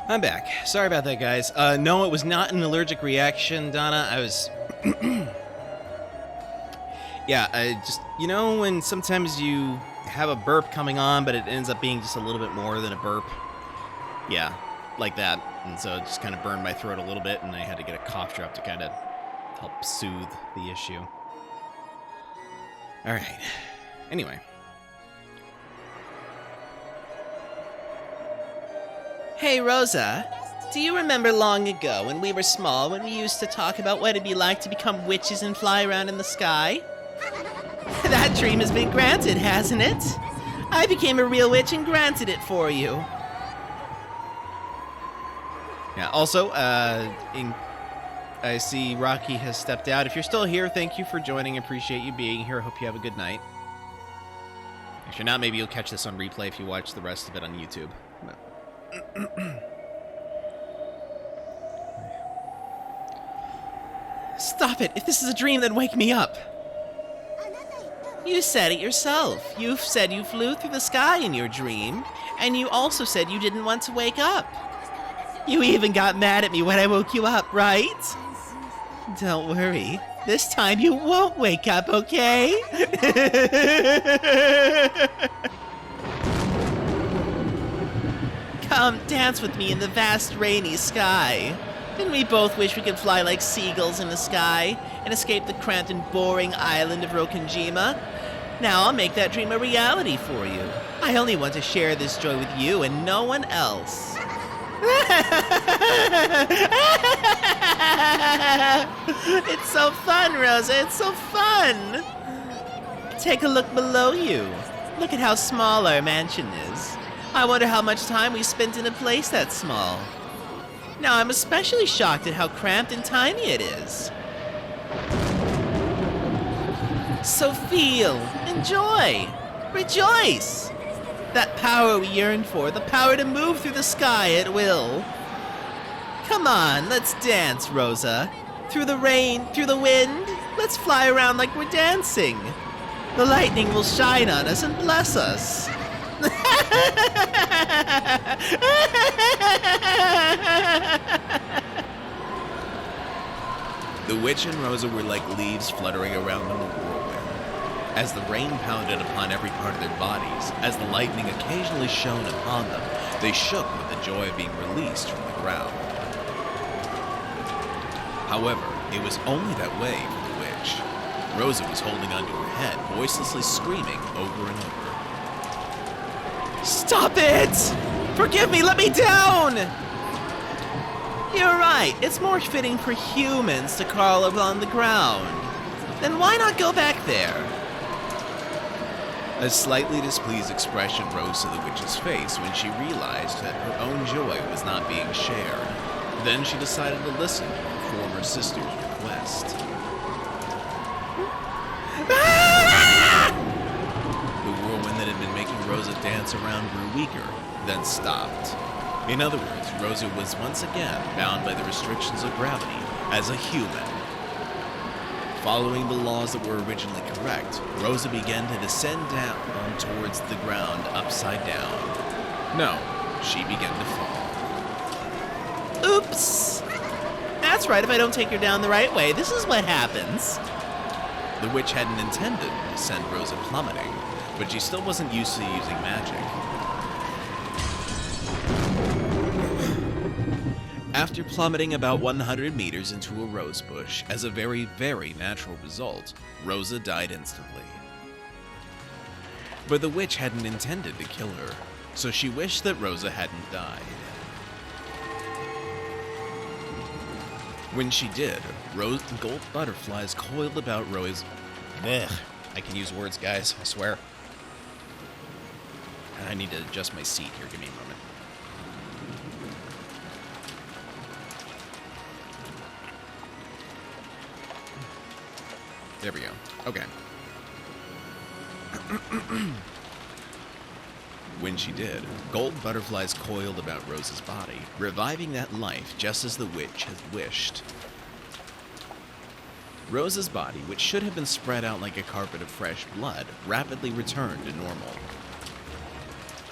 I'm back. Sorry about that, guys. No, it was not an allergic reaction, Donna. I was... yeah, I just... You know when sometimes you have a burp coming on, but it ends up being just a little bit more than a burp? Yeah, like that. And so it just kind of burned my throat a little bit, and I had to get a cough drop to kind of help soothe the issue. All right. Anyway. Hey, Rosa. Do you remember long ago when we were small when we used to talk about what it'd be like to become witches and fly around in the sky? That dream has been granted, hasn't it? I became a real witch and granted it for you. Yeah, also, I see Rocky has stepped out. If you're still here, thank you for joining. Appreciate you being here. Hope you have a good night. If you're not, maybe you'll catch this on replay if you watch the rest of it on YouTube. Stop it! If this is a dream, then wake me up! You said it yourself. You've said you flew through the sky in your dream, and you also said you didn't want to wake up. You even got mad at me when I woke you up, right? Don't worry. This time you won't wake up, okay? Come dance with me in the vast rainy sky. Didn't we both wish we could fly like seagulls in the sky and escape the cramped and boring island of Rokonjima? Now I'll make that dream a reality for you. I only want to share this joy with you and no one else. It's so fun, Rosa. It's so fun. Take a look below you. Look at how small our mansion is. I wonder how much time we spent in a place that small. Now I'm especially shocked at how cramped and tiny it is. So feel, enjoy, rejoice. That power we yearn for, the power to move through the sky at will. Come on, let's dance, Rosa. Through the rain, through the wind, let's fly around like we're dancing. The lightning will shine on us and bless us. The witch and Rosa were like leaves fluttering around in the whirlwind. As the rain pounded upon every part of their bodies, as the lightning occasionally shone upon them, they shook with the joy of being released from the ground. However, it was only that way for the witch. Rosa was holding onto her head, voicelessly screaming over and over. Stop it! Forgive me, let me down! You're right, it's more fitting for humans to crawl along the ground. Then why not go back there? A slightly displeased expression rose to the witch's face when she realized that her own joy was not being shared. Then she decided to listen to her former sister's request. The whirlwind that had been making Rosa dance around grew weaker, then stopped. In other words, Rosa was once again bound by the restrictions of gravity as a human. Following the laws that were originally correct, Rosa began to descend down towards the ground upside down. No, she began to fall. Oops! That's right, if I don't take her down the right way, this is what happens. The witch hadn't intended to send Rosa plummeting, but she still wasn't used to using magic. After plummeting about 100 meters into a rose bush, as a very, very natural result, Rosa died instantly. But the witch hadn't intended to kill her, so she wished that Rosa hadn't died. When she did, rose and gold butterflies coiled about Rosa. Ugh, I can use words, guys, I swear. I need to adjust my seat here, give me a moment. There we go. Okay. When she did, gold butterflies coiled about Rosa's body, reviving that life just as the witch had wished. Rosa's body, which should have been spread out like a carpet of fresh blood, rapidly returned to normal.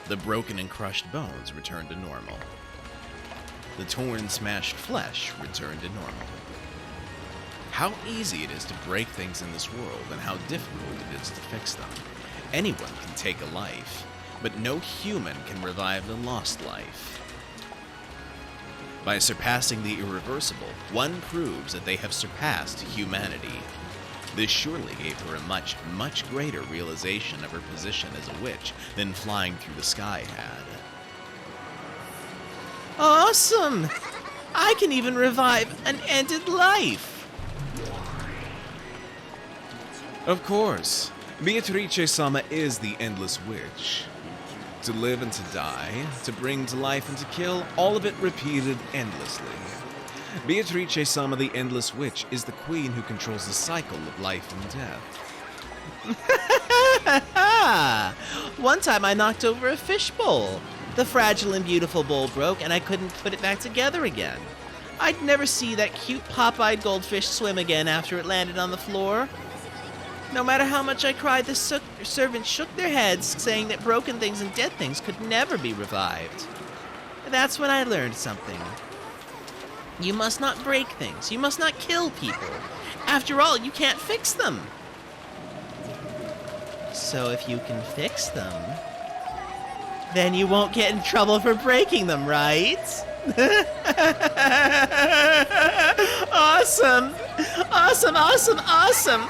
The broken and crushed bones returned to normal. the torn, smashed flesh returned to normal. How easy it is to break things in this world and how difficult it is to fix them. Anyone can take a life, but no human can revive a lost life. By surpassing the irreversible, one proves that they have surpassed humanity. This surely gave her a much, much greater realization of her position as a witch than flying through the sky had. Awesome! I can even revive an ended life! Of course, Beatrice-sama is the Endless Witch. To live and to die, to bring to life and to kill, all of it repeated endlessly. Beatrice-sama the Endless Witch is the queen who controls the cycle of life and death. One time I knocked over a fishbowl. The fragile and beautiful bowl broke and I couldn't put it back together again. I'd never see that cute pop-eyed goldfish swim again after it landed on the floor. No matter how much I cried, the servants shook their heads, saying that broken things and dead things could never be revived. That's when I learned something. You must not break things. You must not kill people. After all, you can't fix them. So if you can fix them, then you won't get in trouble for breaking them, right? Awesome! Awesome, awesome, awesome!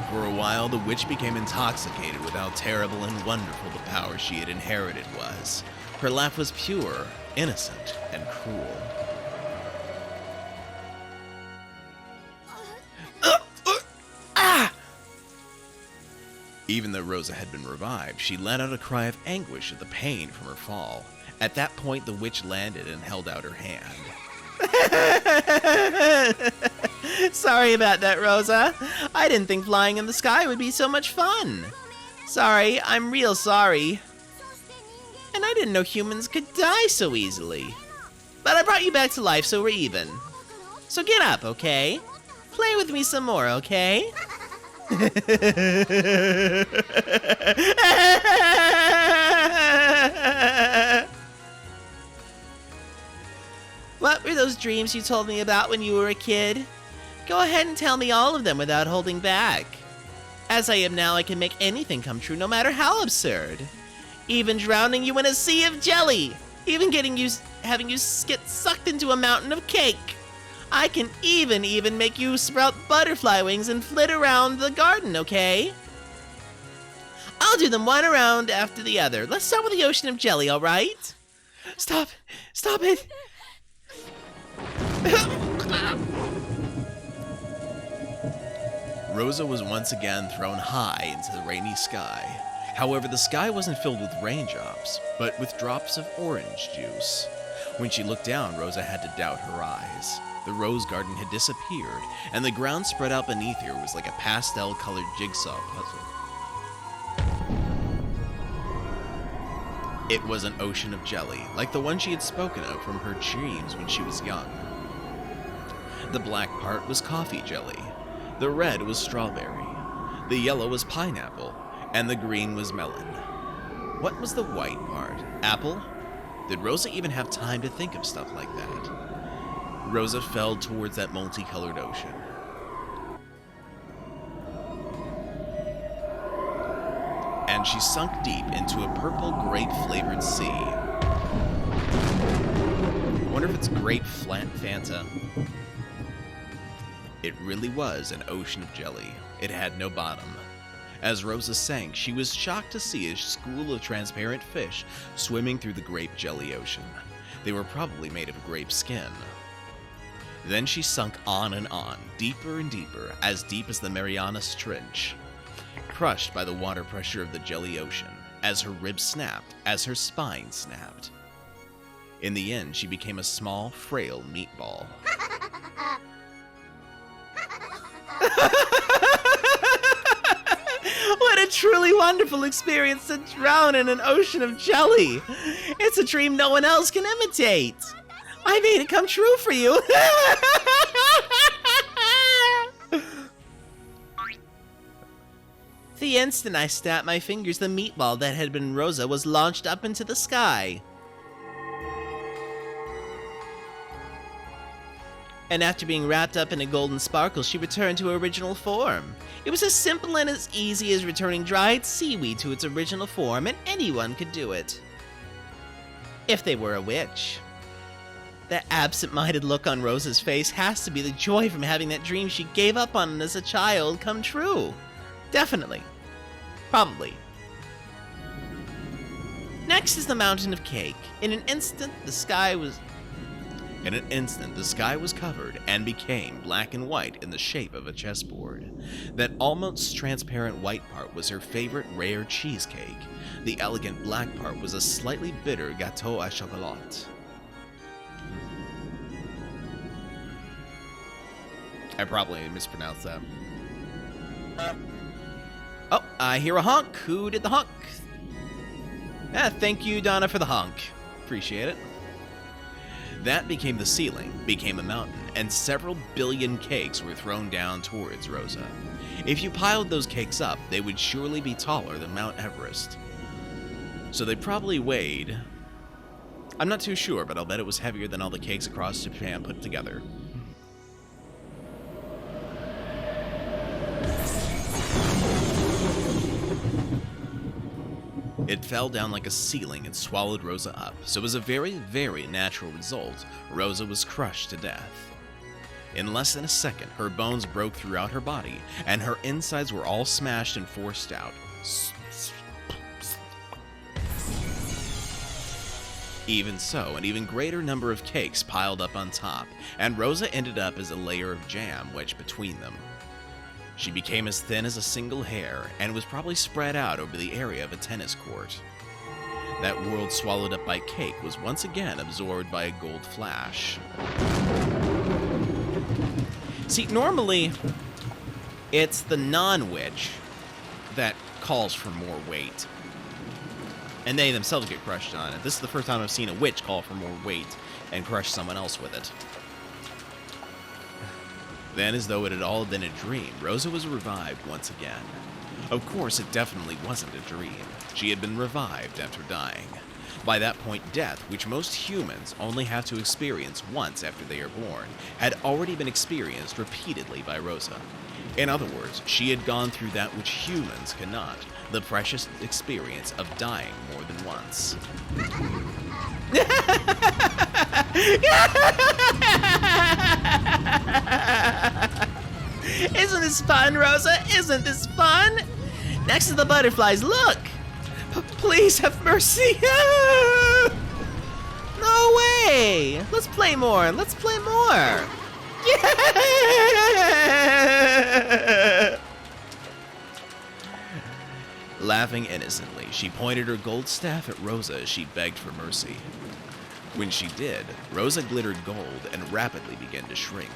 For a while, the witch became intoxicated with how terrible and wonderful the power she had inherited was. Her laugh was pure, innocent, and cruel. Even though Rosa had been revived, she let out a cry of anguish at the pain from her fall. At that point, the witch landed and held out her hand. Sorry about that, Rosa. I didn't think flying in the sky would be so much fun. Sorry, I'm real sorry. And I didn't know humans could die so easily. But I brought you back to life, so we're even. So get up, okay? Play with me some more, okay? What were those dreams you told me about when you were a kid? Go ahead and tell me all of them without holding back. As I am now, I can make anything come true, no matter how absurd. Even drowning you in a sea of jelly. Even having you get sucked into a mountain of cake. I can even make you sprout butterfly wings and flit around the garden, okay? I'll do them one around after the other. Let's start with the ocean of jelly, all right? Stop it. Rosa was once again thrown high into the rainy sky. However, the sky wasn't filled with raindrops, but with drops of orange juice. When she looked down, Rosa had to doubt her eyes. The rose garden had disappeared, and the ground spread out beneath her was like a pastel-colored jigsaw puzzle. It was an ocean of jelly, like the one she had spoken of from her dreams when she was young. The black part was coffee jelly, the red was strawberry, the yellow was pineapple, and the green was melon. What was the white part? Apple? Did Rosa even have time to think of stuff like that? Rosa fell towards that multicolored ocean. And she sunk deep into a purple grape-flavored sea. Wonder if it's grape Fanta. It really was an ocean of jelly. It had no bottom. As Rosa sank, she was shocked to see a school of transparent fish swimming through the grape jelly ocean. They were probably made of grape skin. Then she sunk on and on, deeper and deeper, as deep as the Marianas Trench, crushed by the water pressure of the jelly ocean, as her ribs snapped, as her spine snapped. In the end, she became a small, frail meatball. What a truly wonderful experience to drown in an ocean of jelly. It's a dream no one else can imitate. I made it come true for you. The instant I snapped my fingers, the meatball that had been Rosa was launched up into the sky. And after being wrapped up in a golden sparkle, she returned to her original form. It was as simple and as easy as returning dried seaweed to its original form, and anyone could do it. If they were a witch. That absent-minded look on Rosa's face has to be the joy from having that dream she gave up on as a child come true. Definitely. Probably. Next is the mountain of cake. In an instant, the sky was covered and became black and white in the shape of a chessboard. That almost transparent white part was her favorite rare cheesecake. The elegant black part was a slightly bitter gâteau à chocolat. I probably mispronounced that. Oh, I hear a honk. Who did the honk? Thank you, Donna, for the honk. Appreciate it. That became the ceiling, became a mountain, and several billion cakes were thrown down towards Rosa. If you piled those cakes up, they would surely be taller than Mount Everest. So they probably weighed... I'm not too sure, but I'll bet it was heavier than all the cakes across Japan put together. It fell down like a ceiling and swallowed Rosa up, so as a very, very natural result, Rosa was crushed to death. In less than a second, her bones broke throughout her body, and her insides were all smashed and forced out. Even so, an even greater number of cakes piled up on top, and Rosa ended up as a layer of jam wedged between them. She became as thin as a single hair, and was probably spread out over the area of a tennis court. That world swallowed up by cake was once again absorbed by a gold flash. See, normally, it's the non-witch that calls for more weight. And they themselves get crushed on it. This is the first time I've seen a witch call for more weight and crush someone else with it. Then, as though it had all been a dream, Rosa was revived once again. Of course, it definitely wasn't a dream. She had been revived after dying. By that point, death, which most humans only have to experience once after they are born, had already been experienced repeatedly by Rosa. In other words, she had gone through that which humans cannot, the precious experience of dying more than once. Isn't this fun, Rosa? Isn't this fun? Next to the butterflies, look! Please have mercy! No way! Let's play more! Let's play more! Yeah! Laughing innocently, she pointed her gold staff at Rosa as she begged for mercy. When she did, Rosa glittered gold and rapidly began to shrink.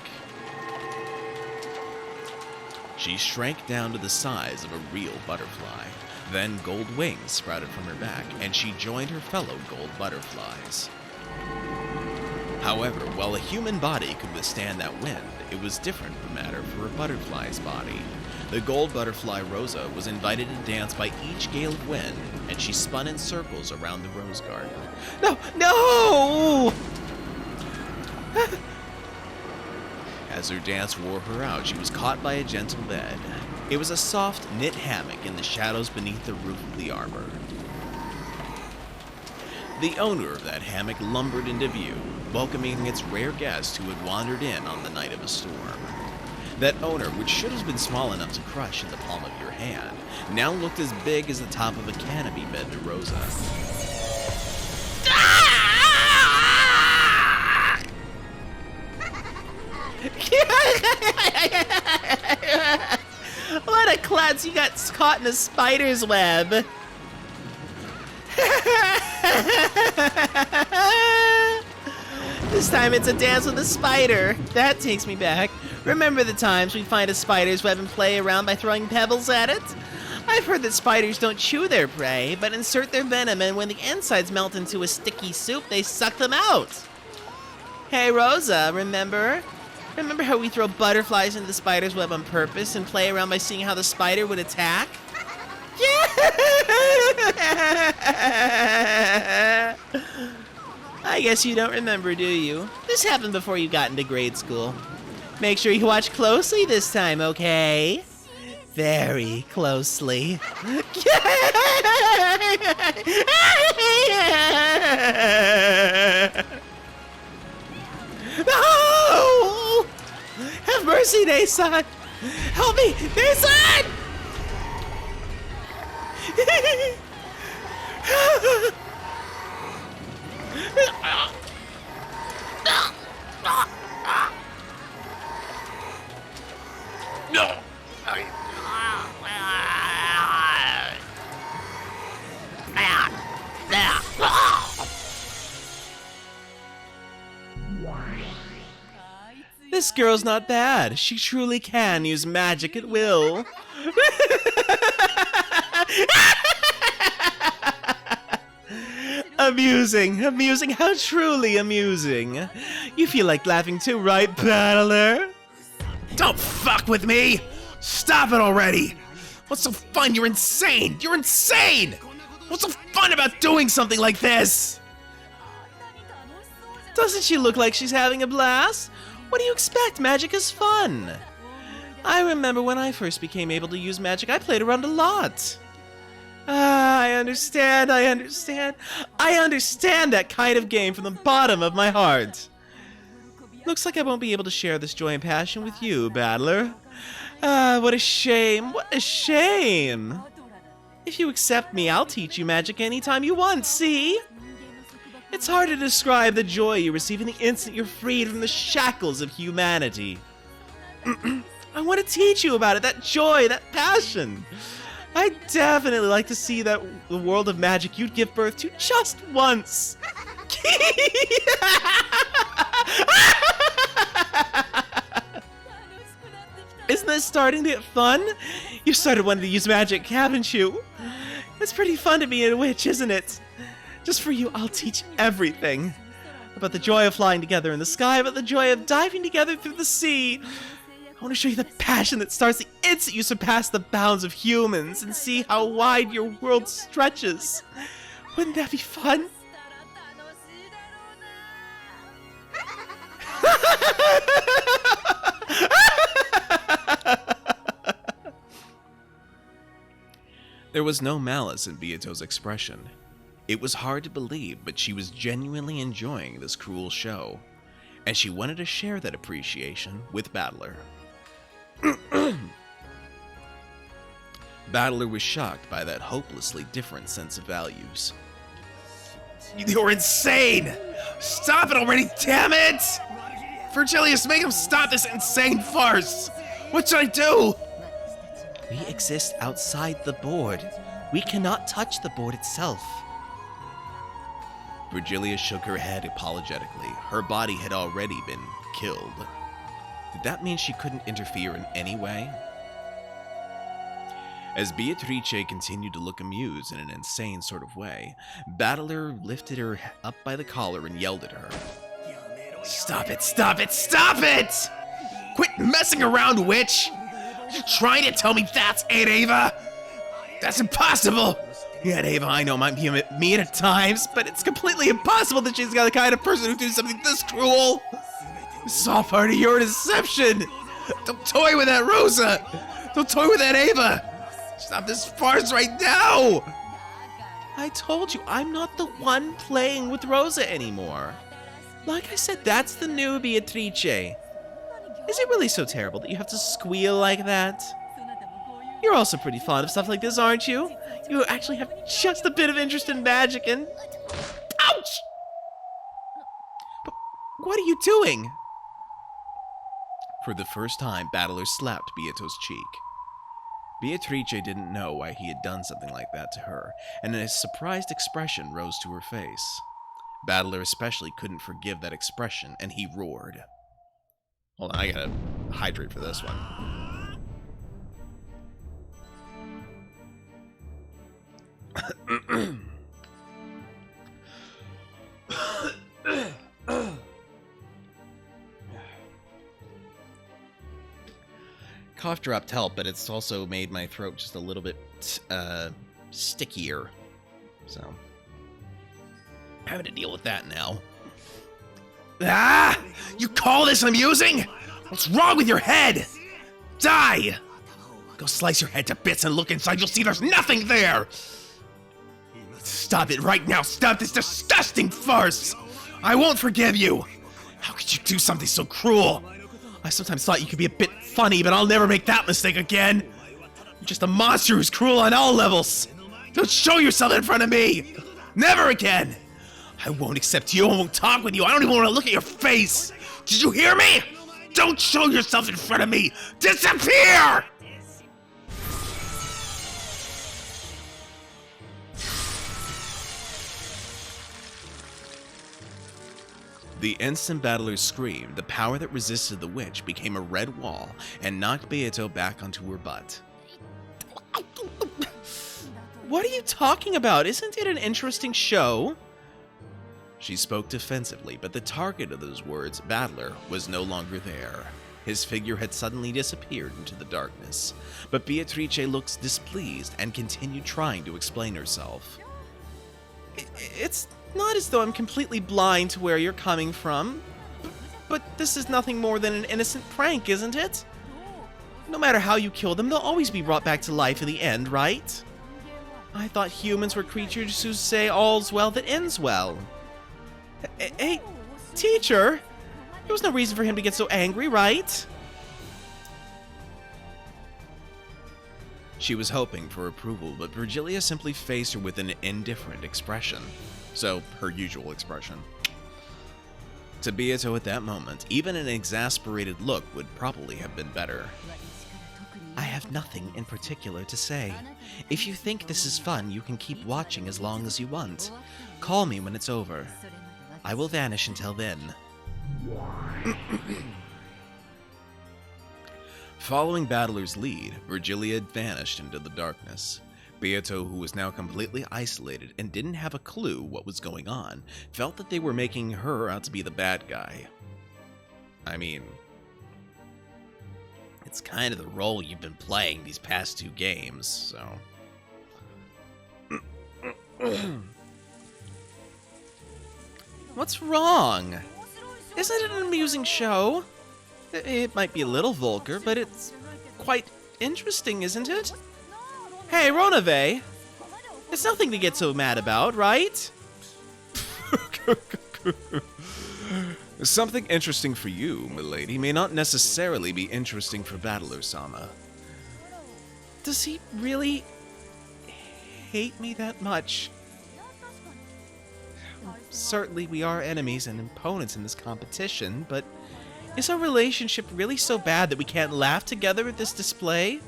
She shrank down to the size of a real butterfly. Then gold wings sprouted from her back, and she joined her fellow gold butterflies. However, while a human body could withstand that wind, it was different matter for a butterfly's body. The gold butterfly Rosa was invited to dance by each gale of wind, and she spun in circles around the rose garden. No! No! As her dance wore her out, she was caught by a gentle bed. It was a soft, knit hammock in the shadows beneath the roof of the arbor. The owner of that hammock lumbered into view, welcoming its rare guest who had wandered in on the night of a storm. That owner, which should have been small enough to crush in the palm of your hand, now looked as big as the top of a canopy bed to Rosa. What a klutz, you got caught in a spider's web. This time it's a dance with a spider. That takes me back. Remember the times we'd find a spider's web and play around by throwing pebbles at it? I've heard that spiders don't chew their prey, but insert their venom, and when the insides melt into a sticky soup, they suck them out. Hey, Rosa, remember? Remember how we throw butterflies into the spider's web on purpose and play around by seeing how the spider would attack? I guess you don't remember, do you? This happened before you got into grade school. Make sure you watch closely this time, okay? Very closely. No! Have mercy, Nason! Help me, Nason! No! This girl's not bad. She truly can use magic at will. Amusing, amusing, how truly amusing. You feel like laughing too, right, Battler? Don't fuck with me! Stop it already! What's so fun? You're insane! You're insane! What's so fun about doing something like this? Doesn't she look like she's having a blast? What do you expect? Magic is fun. I remember when I first became able to use magic, I played around a lot. Ah, I understand that kind of game from the bottom of my heart. Looks like I won't be able to share this joy and passion with you, Battler. Ah, what a shame, what a shame. If you accept me, I'll teach you magic anytime you want, see? It's hard to describe the joy you receive in the instant you're freed from the shackles of humanity. I want to teach you about it, that joy, that passion. I'd definitely like to see the world of magic you'd give birth to just once. Isn't this starting to get fun? You've started wanting to use magic, haven't you? It's pretty fun to be a witch, isn't it? Just for you, I'll teach everything. About the joy of flying together in the sky, about the joy of diving together through the sea. I want to show you the passion that starts the instant you surpass the bounds of humans and see how wide your world stretches. Wouldn't that be fun? There was no malice in Beato's expression. It was hard to believe, but she was genuinely enjoying this cruel show, and she wanted to share that appreciation with Battler. Battler was shocked by that hopelessly different sense of values. You're insane! Stop it already, damn it! Virgilius, make him stop this insane farce! What should I do? We exist outside the board. We cannot touch the board itself. Virgilia shook her head apologetically. Her body had already been killed. Did that mean she couldn't interfere in any way? As Beatrice continued to look amused in an insane sort of way, Battler lifted her up by the collar and yelled at her. Stop it, stop it, stop it! Quit messing around, witch! You're trying to tell me that's Aunt Ava? That's impossible! Aunt Ava, I know, might be mean at times, but it's completely impossible that she's the kind of person who do something this cruel! This is all part of your deception! Don't toy with that Rosa! Don't toy with that Ava! Stop this farce right now! I told you, I'm not the one playing with Rosa anymore. Like I said, that's the new Beatrice. Is it really so terrible that you have to squeal like that? You're also pretty fond of stuff like this, aren't you? You actually have just a bit of interest in magic and... Ouch! But what are you doing? For the first time, Battler slapped Beato's cheek. Beatrice didn't know why he had done something like that to her, and a surprised expression rose to her face. Battler especially couldn't forgive that expression, and he roared. Hold on, I gotta hydrate for this one. Cough dropped help, but it's also made my throat just a little bit stickier. So, having to deal with that now. Ah! You call this amusing? What's wrong with your head? Die! Go slice your head to bits and look inside. You'll see there's nothing there! Stop it right now! Stop this disgusting farce! I won't forgive you! How could you do something so cruel? I sometimes thought you could be a bit funny, but I'll never make that mistake again! You're just a monster who's cruel on all levels! Don't show yourself in front of me! Never again! I won't accept you, I won't talk with you, I don't even want to look at your face! Did you hear me? Don't show yourself in front of me! Disappear! The instant battlers screamed, the power that resisted the witch became a red wall and knocked Beato back onto her butt. What are you talking about? Isn't it an interesting show? She spoke defensively, but the target of those words, battler, was no longer there. His figure had suddenly disappeared into the darkness, but Beatrice looked displeased and continued trying to explain herself. It's not as though I'm completely blind to where you're coming from, but this is nothing more than an innocent prank, isn't it? No matter how you kill them, they'll always be brought back to life in the end, right? I thought humans were creatures who say all's well that ends well. Hey, teacher, there was no reason for him to get so angry, right? She was hoping for approval, but Virgilia simply faced her with an indifferent expression. So, her usual expression. To Beato at that moment, even an exasperated look would probably have been better. I have nothing in particular to say. If you think this is fun, you can keep watching as long as you want. Call me when it's over. I will vanish until then. Following Battler's lead, Virgilia vanished into the darkness. Beato, who was now completely isolated and didn't have a clue what was going on, felt that they were making her out to be the bad guy. I mean, it's kind of the role you've been playing these past 2 games, so... What's wrong? Isn't it an amusing show? It might be a little vulgar, but it's quite interesting, isn't it? Hey, Novelle! It's nothing to get so mad about, right? Something interesting for you, milady, may not necessarily be interesting for Battler-sama. Does he really hate me that much? Certainly we are enemies and opponents in this competition, but is our relationship really so bad that we can't laugh together at this display?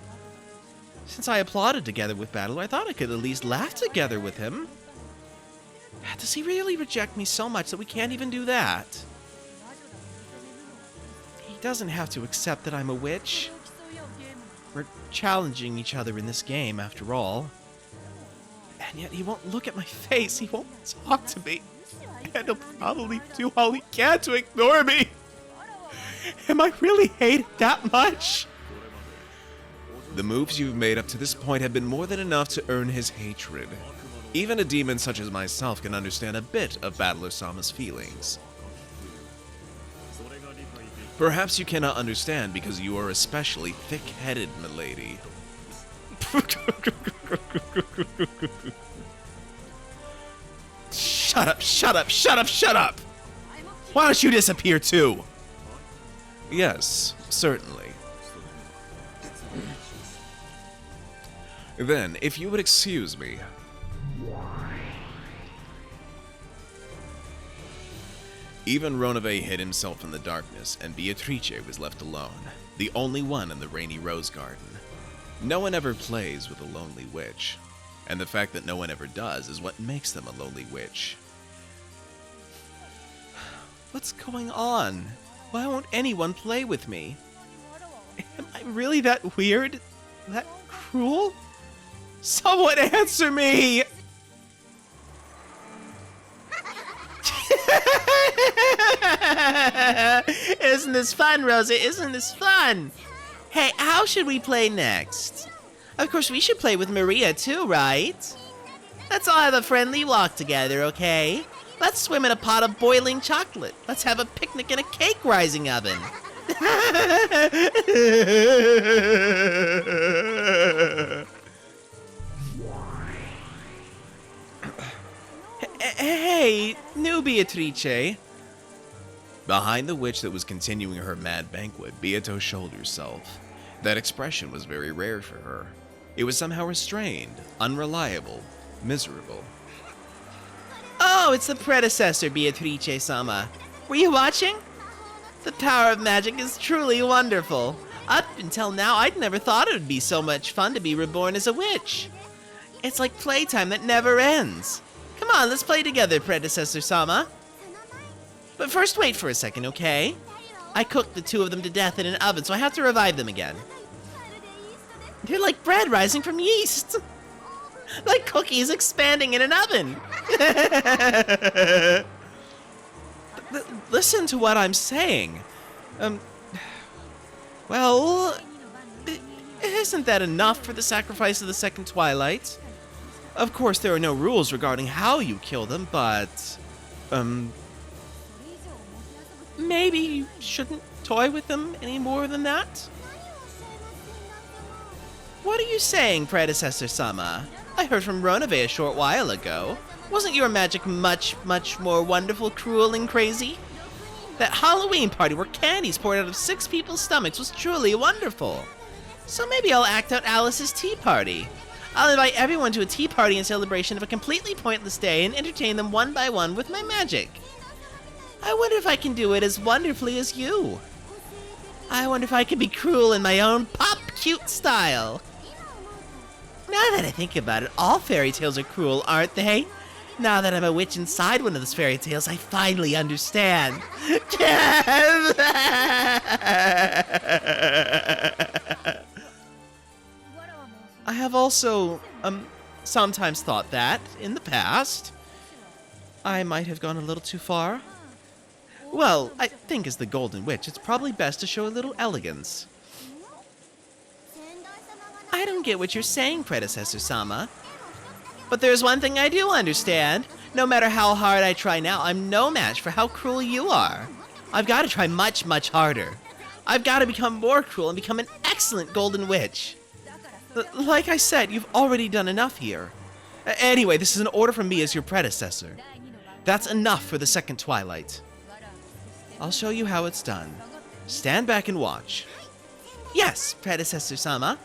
Since I applauded together with Battler, I thought I could at least laugh together with him. Does he really reject me so much that we can't even do that? He doesn't have to accept that I'm a witch. We're challenging each other in this game, after all. And yet he won't look at my face, he won't talk to me. And he'll probably do all he can to ignore me. Am I really hated that much? The moves you've made up to this point have been more than enough to earn his hatred. Even a demon such as myself can understand a bit of Battler-sama's feelings. Perhaps you cannot understand because you are especially thick-headed, milady. Shut up, shut up, shut up, shut up! Why don't you disappear too? Yes, certainly. Then, if you would excuse me. Even Novelle hid himself in the darkness, and Beatrice was left alone, the only one in the rainy rose garden. No one ever plays with a lonely witch, and the fact that no one ever does is what makes them a lonely witch. What's going on? Why won't anyone play with me? Am I really that weird? That cruel? Someone answer me! Isn't this fun, Rosa? Isn't this fun? Hey, how should we play next? Of course, we should play with Maria too, right? Let's all have a friendly walk together, okay? Let's swim in a pot of boiling chocolate. Let's have a picnic in a cake rising oven. Hey, new Beatrice. Behind the witch that was continuing her mad banquet, Beato showed herself. That expression was very rare for her. It was somehow restrained, unreliable, miserable. Oh, it's the predecessor, Beatrice-sama. Were you watching? The power of magic is truly wonderful. Up until now, I'd never thought it would be so much fun to be reborn as a witch. It's like playtime that never ends. Come on, let's play together, predecessor-sama. But first, wait for a second, okay? I cooked the two of them to death in an oven, so I have to revive them again. They're like bread rising from yeast. Like cookies expanding in an oven. Listen to what I'm saying. Well, isn't that enough for the sacrifice of the second twilight? Of course, there are no rules regarding how you kill them, but, maybe you shouldn't toy with them any more than that? What are you saying, predecessor-sama? I heard from Novelle a short while ago. Wasn't your magic much, much more wonderful, cruel, and crazy? That Halloween party where candies poured out of 6 people's stomachs was truly wonderful. So maybe I'll act out Alice's tea party. I'll invite everyone to a tea party in celebration of a completely pointless day and entertain them one by one with my magic. I wonder if I can do it as wonderfully as you. I wonder if I can be cruel in my own pop-cute style. Now that I think about it, all fairy tales are cruel, aren't they? Now that I'm a witch inside one of those fairy tales, I finally understand. I have also, sometimes thought that, in the past, I might have gone a little too far. Well, I think as the Golden Witch, it's probably best to show a little elegance. I don't get what you're saying, predecessor-sama. But there's one thing I do understand. No matter how hard I try now, I'm no match for how cruel you are. I've got to try much, much harder. I've got to become more cruel and become an excellent Golden Witch. Like I said, you've already done enough here. Anyway, this is an order from me as your predecessor. That's enough for the second twilight. I'll show you how it's done. Stand back and watch. Yes, predecessor-sama.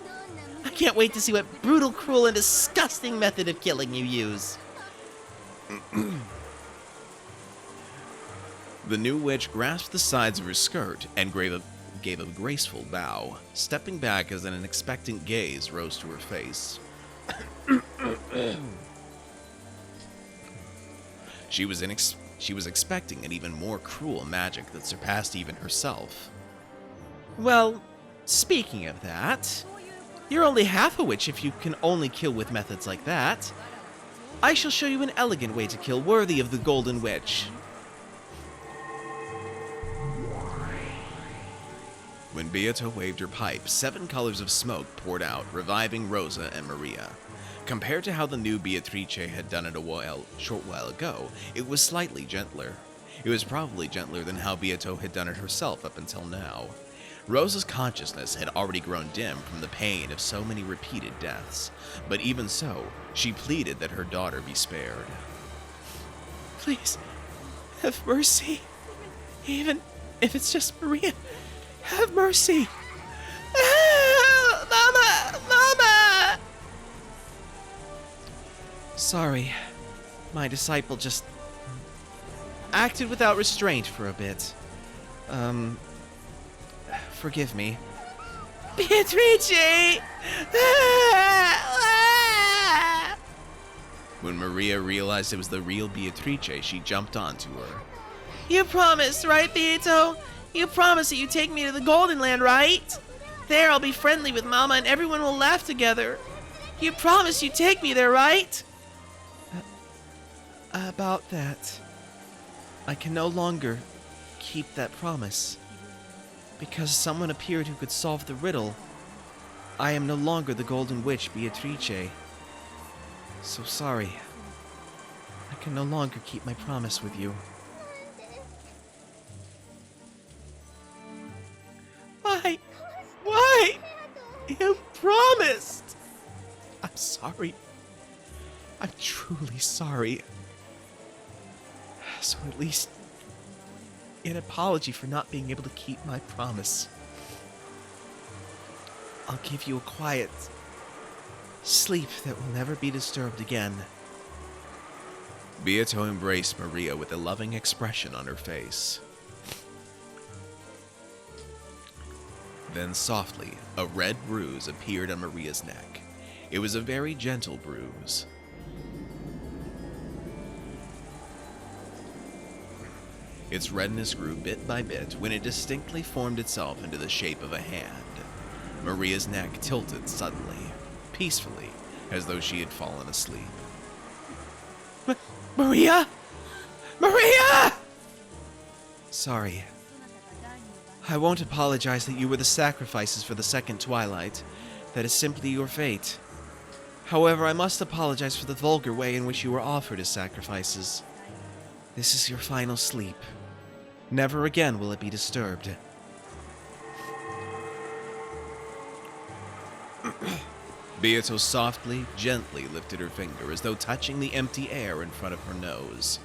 I can't wait to see what brutal, cruel, and disgusting method of killing you use. The new witch grasped the sides of her skirt and gave a graceful bow, stepping back as an expectant gaze rose to her face. She was expecting an even more cruel magic that surpassed even herself. Well, speaking of that, you're only half a witch if you can only kill with methods like that. I shall show you an elegant way to kill worthy of the Golden Witch. When Beato waved her pipe, 7 colors of smoke poured out, reviving Rosa and Maria. Compared to how the new Beatrice had done it a short while ago, it was slightly gentler. It was probably gentler than how Beato had done it herself up until now. Rosa's consciousness had already grown dim from the pain of so many repeated deaths, but even so, she pleaded that her daughter be spared. Please, have mercy. Even if it's just Maria, have mercy. Mama! Mama! Sorry, my disciple just acted without restraint for a bit. Forgive me. Beatrice! When Maria realized it was the real Beatrice, she jumped onto her. You promised, right, Beato? You promised that you'd take me to the Golden Land, right? There I'll be friendly with Mama and everyone will laugh together. You promised you'd take me there, right? About that, I can no longer keep that promise. Because someone appeared who could solve the riddle, I am no longer the Golden Witch, Beatrice. So sorry. I can no longer keep my promise with you. Why? Why? You promised! I'm sorry. I'm truly sorry. So at least an apology for not being able to keep my promise. I'll give you a quiet sleep that will never be disturbed again. Beato embraced Maria with a loving expression on her face. Then softly, a red bruise appeared on Maria's neck. It was a very gentle bruise. Its redness grew bit by bit when it distinctly formed itself into the shape of a hand. Maria's neck tilted suddenly, peacefully, as though she had fallen asleep. Maria? Maria! Sorry. I won't apologize that you were the sacrifices for the second twilight. That is simply your fate. However, I must apologize for the vulgar way in which you were offered as sacrifices. This is your final sleep. Never again will it be disturbed. Beato softly, gently lifted her finger as though touching the empty air in front of her nose.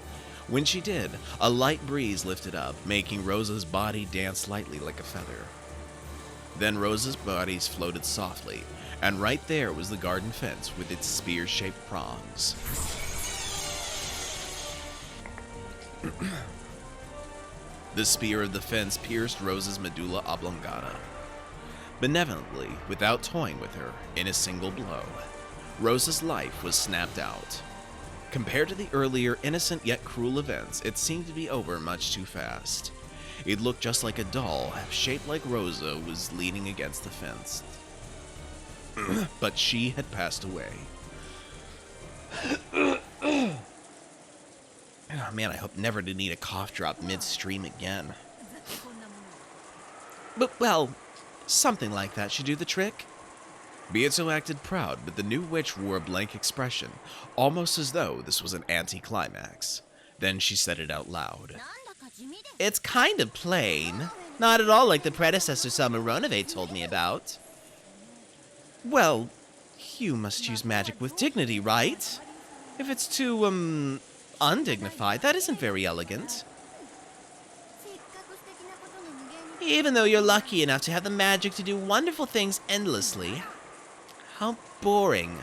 When she did, a light breeze lifted up, making Rosa's body dance lightly like a feather. Then Rosa's bodies floated softly, and right there was the garden fence with its spear-shaped prongs. The spear of the fence pierced Rosa's medulla oblongata. Benevolently, without toying with her, in a single blow, Rosa's life was snapped out. Compared to the earlier innocent yet cruel events, it seemed to be over much too fast. It looked just like a doll, shaped like Rosa, was leaning against the fence. But she had passed away. Oh man, I hope never to need a cough drop midstream again. But, well, something like that should do the trick. Beato acted proud, but the new witch wore a blank expression, almost as though this was an anticlimax. Then she said it out loud. It's kind of plain. Not at all like the predecessor Novelle told me about. Well, you must use magic with dignity, right? If it's too, undignified, that isn't very elegant. Even though you're lucky enough to have the magic to do wonderful things endlessly. How boring.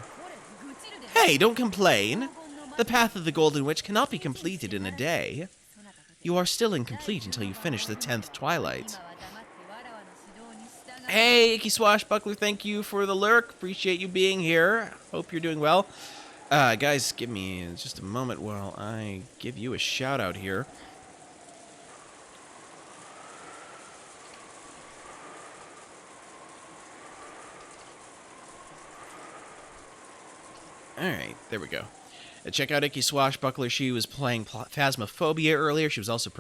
Hey, don't complain. The path of the Golden Witch cannot be completed in a day. You are still incomplete until you finish the 10th twilight. Hey, Icky Swashbuckler, thank you for the lurk. Appreciate you being here. Hope you're doing well. Guys, give me just a moment while I give you a shout out here. Alright, there we go. Check out Icky Swashbuckler. She was playing Phasmophobia earlier. She was also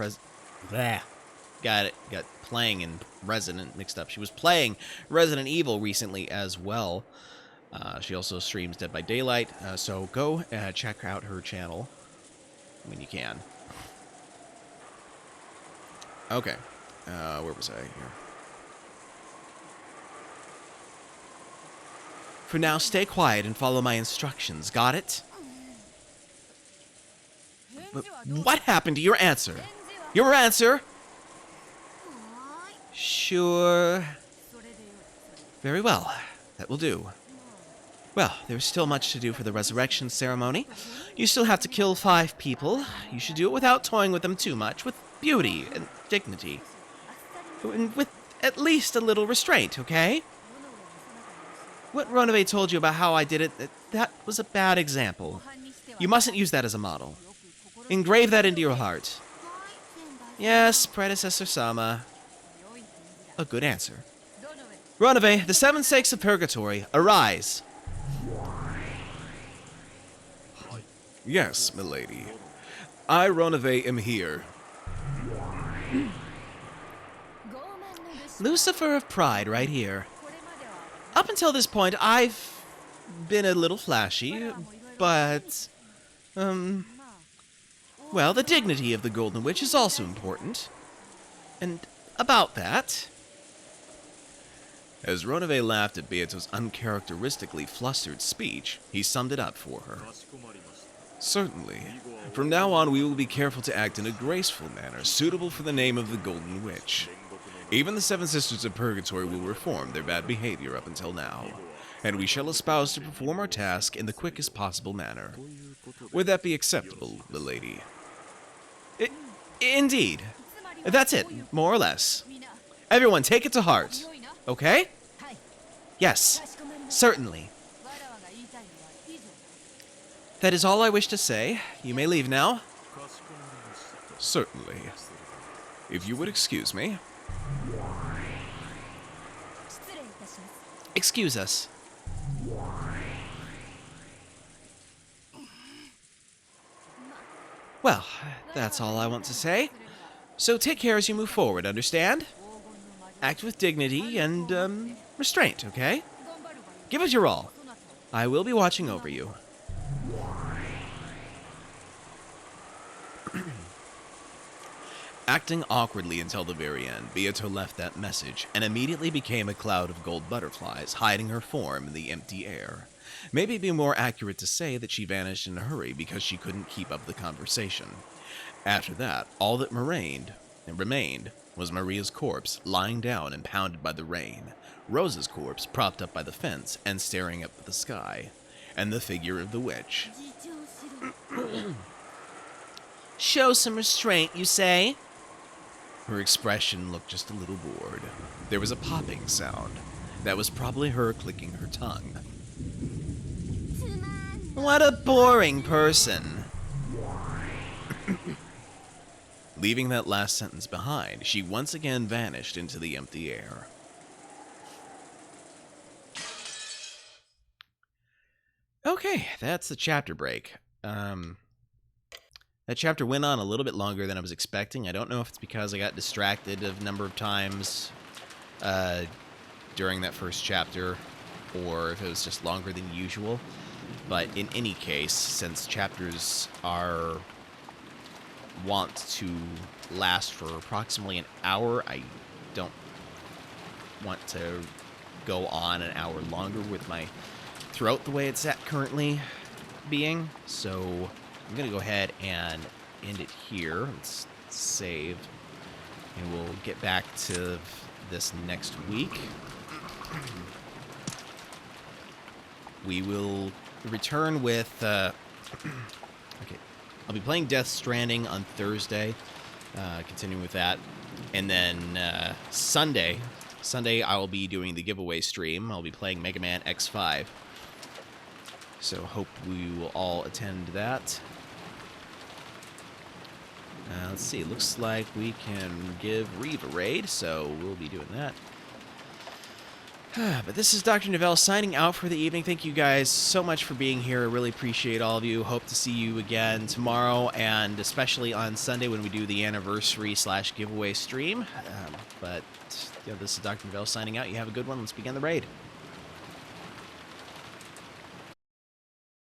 Got playing and Resident mixed up. She was playing Resident Evil recently as well. She also streams Dead by Daylight, so go check out her channel when you can. Okay, where was I here? For now, stay quiet and follow my instructions. Got it? What happened to your answer? Your answer? Sure. Very well. That will do. Well, there's still much to do for the resurrection ceremony. You still have to kill 5 people. You should do it without toying with them too much, with beauty and dignity. And with at least a little restraint, okay? What Novelle told you about how I did it, that was a bad example. You mustn't use that as a model. Engrave that into your heart. Yes, Predecessor Sama. A good answer. Novelle, the 7 sakes of purgatory, arise. Yes, milady. I, Novelle, am here. Lucifer of Pride, right here. Up until this point, I've been a little flashy, but, well, the dignity of the Golden Witch is also important. And about that... As Novelle laughed at Beatrice's uncharacteristically flustered speech, he summed it up for her. Certainly. From now on, we will be careful to act in a graceful manner, suitable for the name of the Golden Witch. Even the Seven Sisters of Purgatory will reform their bad behavior up until now, and we shall espouse to perform our task in the quickest possible manner. Would that be acceptable, milady? Indeed. That's it, more or less. Everyone, take it to heart. Okay? Yes, certainly. That is all I wish to say. You may leave now. Certainly. If you would excuse me. Excuse us. Well, that's all I want to say. So take care as you move forward, understand? Act with dignity and, restraint, okay? Give it your all. I will be watching over you. Acting awkwardly until the very end, Beato left that message and immediately became a cloud of gold butterflies, hiding her form in the empty air. Maybe it'd be more accurate to say that she vanished in a hurry because she couldn't keep up the conversation. After that, all that remained was Maria's corpse, lying down and pounded by the rain, Rosa's corpse propped up by the fence and staring up at the sky, and the figure of the witch. Show some restraint, you say? Her expression looked just a little bored. There was a popping sound. That was probably her clicking her tongue. What a boring person. Leaving that last sentence behind, she once again vanished into the empty air. Okay, that's the chapter break. That chapter went on a little bit longer than I was expecting. I don't know if it's because I got distracted a number of times during that first chapter, or if it was just longer than usual. But in any case, since chapters are wont to last for approximately an hour, I don't want to go on an hour longer with my throat the way it's at currently being. So I'm going to go ahead and end it here. Let's save. And we'll get back to this next week. We will return with... okay. I'll be playing Death Stranding on Thursday. Continuing with that. And then Sunday I will be doing the giveaway stream. I'll be playing Mega Man X5. So hope we will all attend that. Let's see, it looks like we can give Reeve a raid, so we'll be doing that. But this is Dr. Novelle signing out for the evening. Thank you guys so much for being here. I really appreciate all of you. Hope to see you again tomorrow, and especially on Sunday when we do the anniversary/giveaway stream. But yeah, this is Dr. Novelle signing out. You have a good one. Let's begin the raid.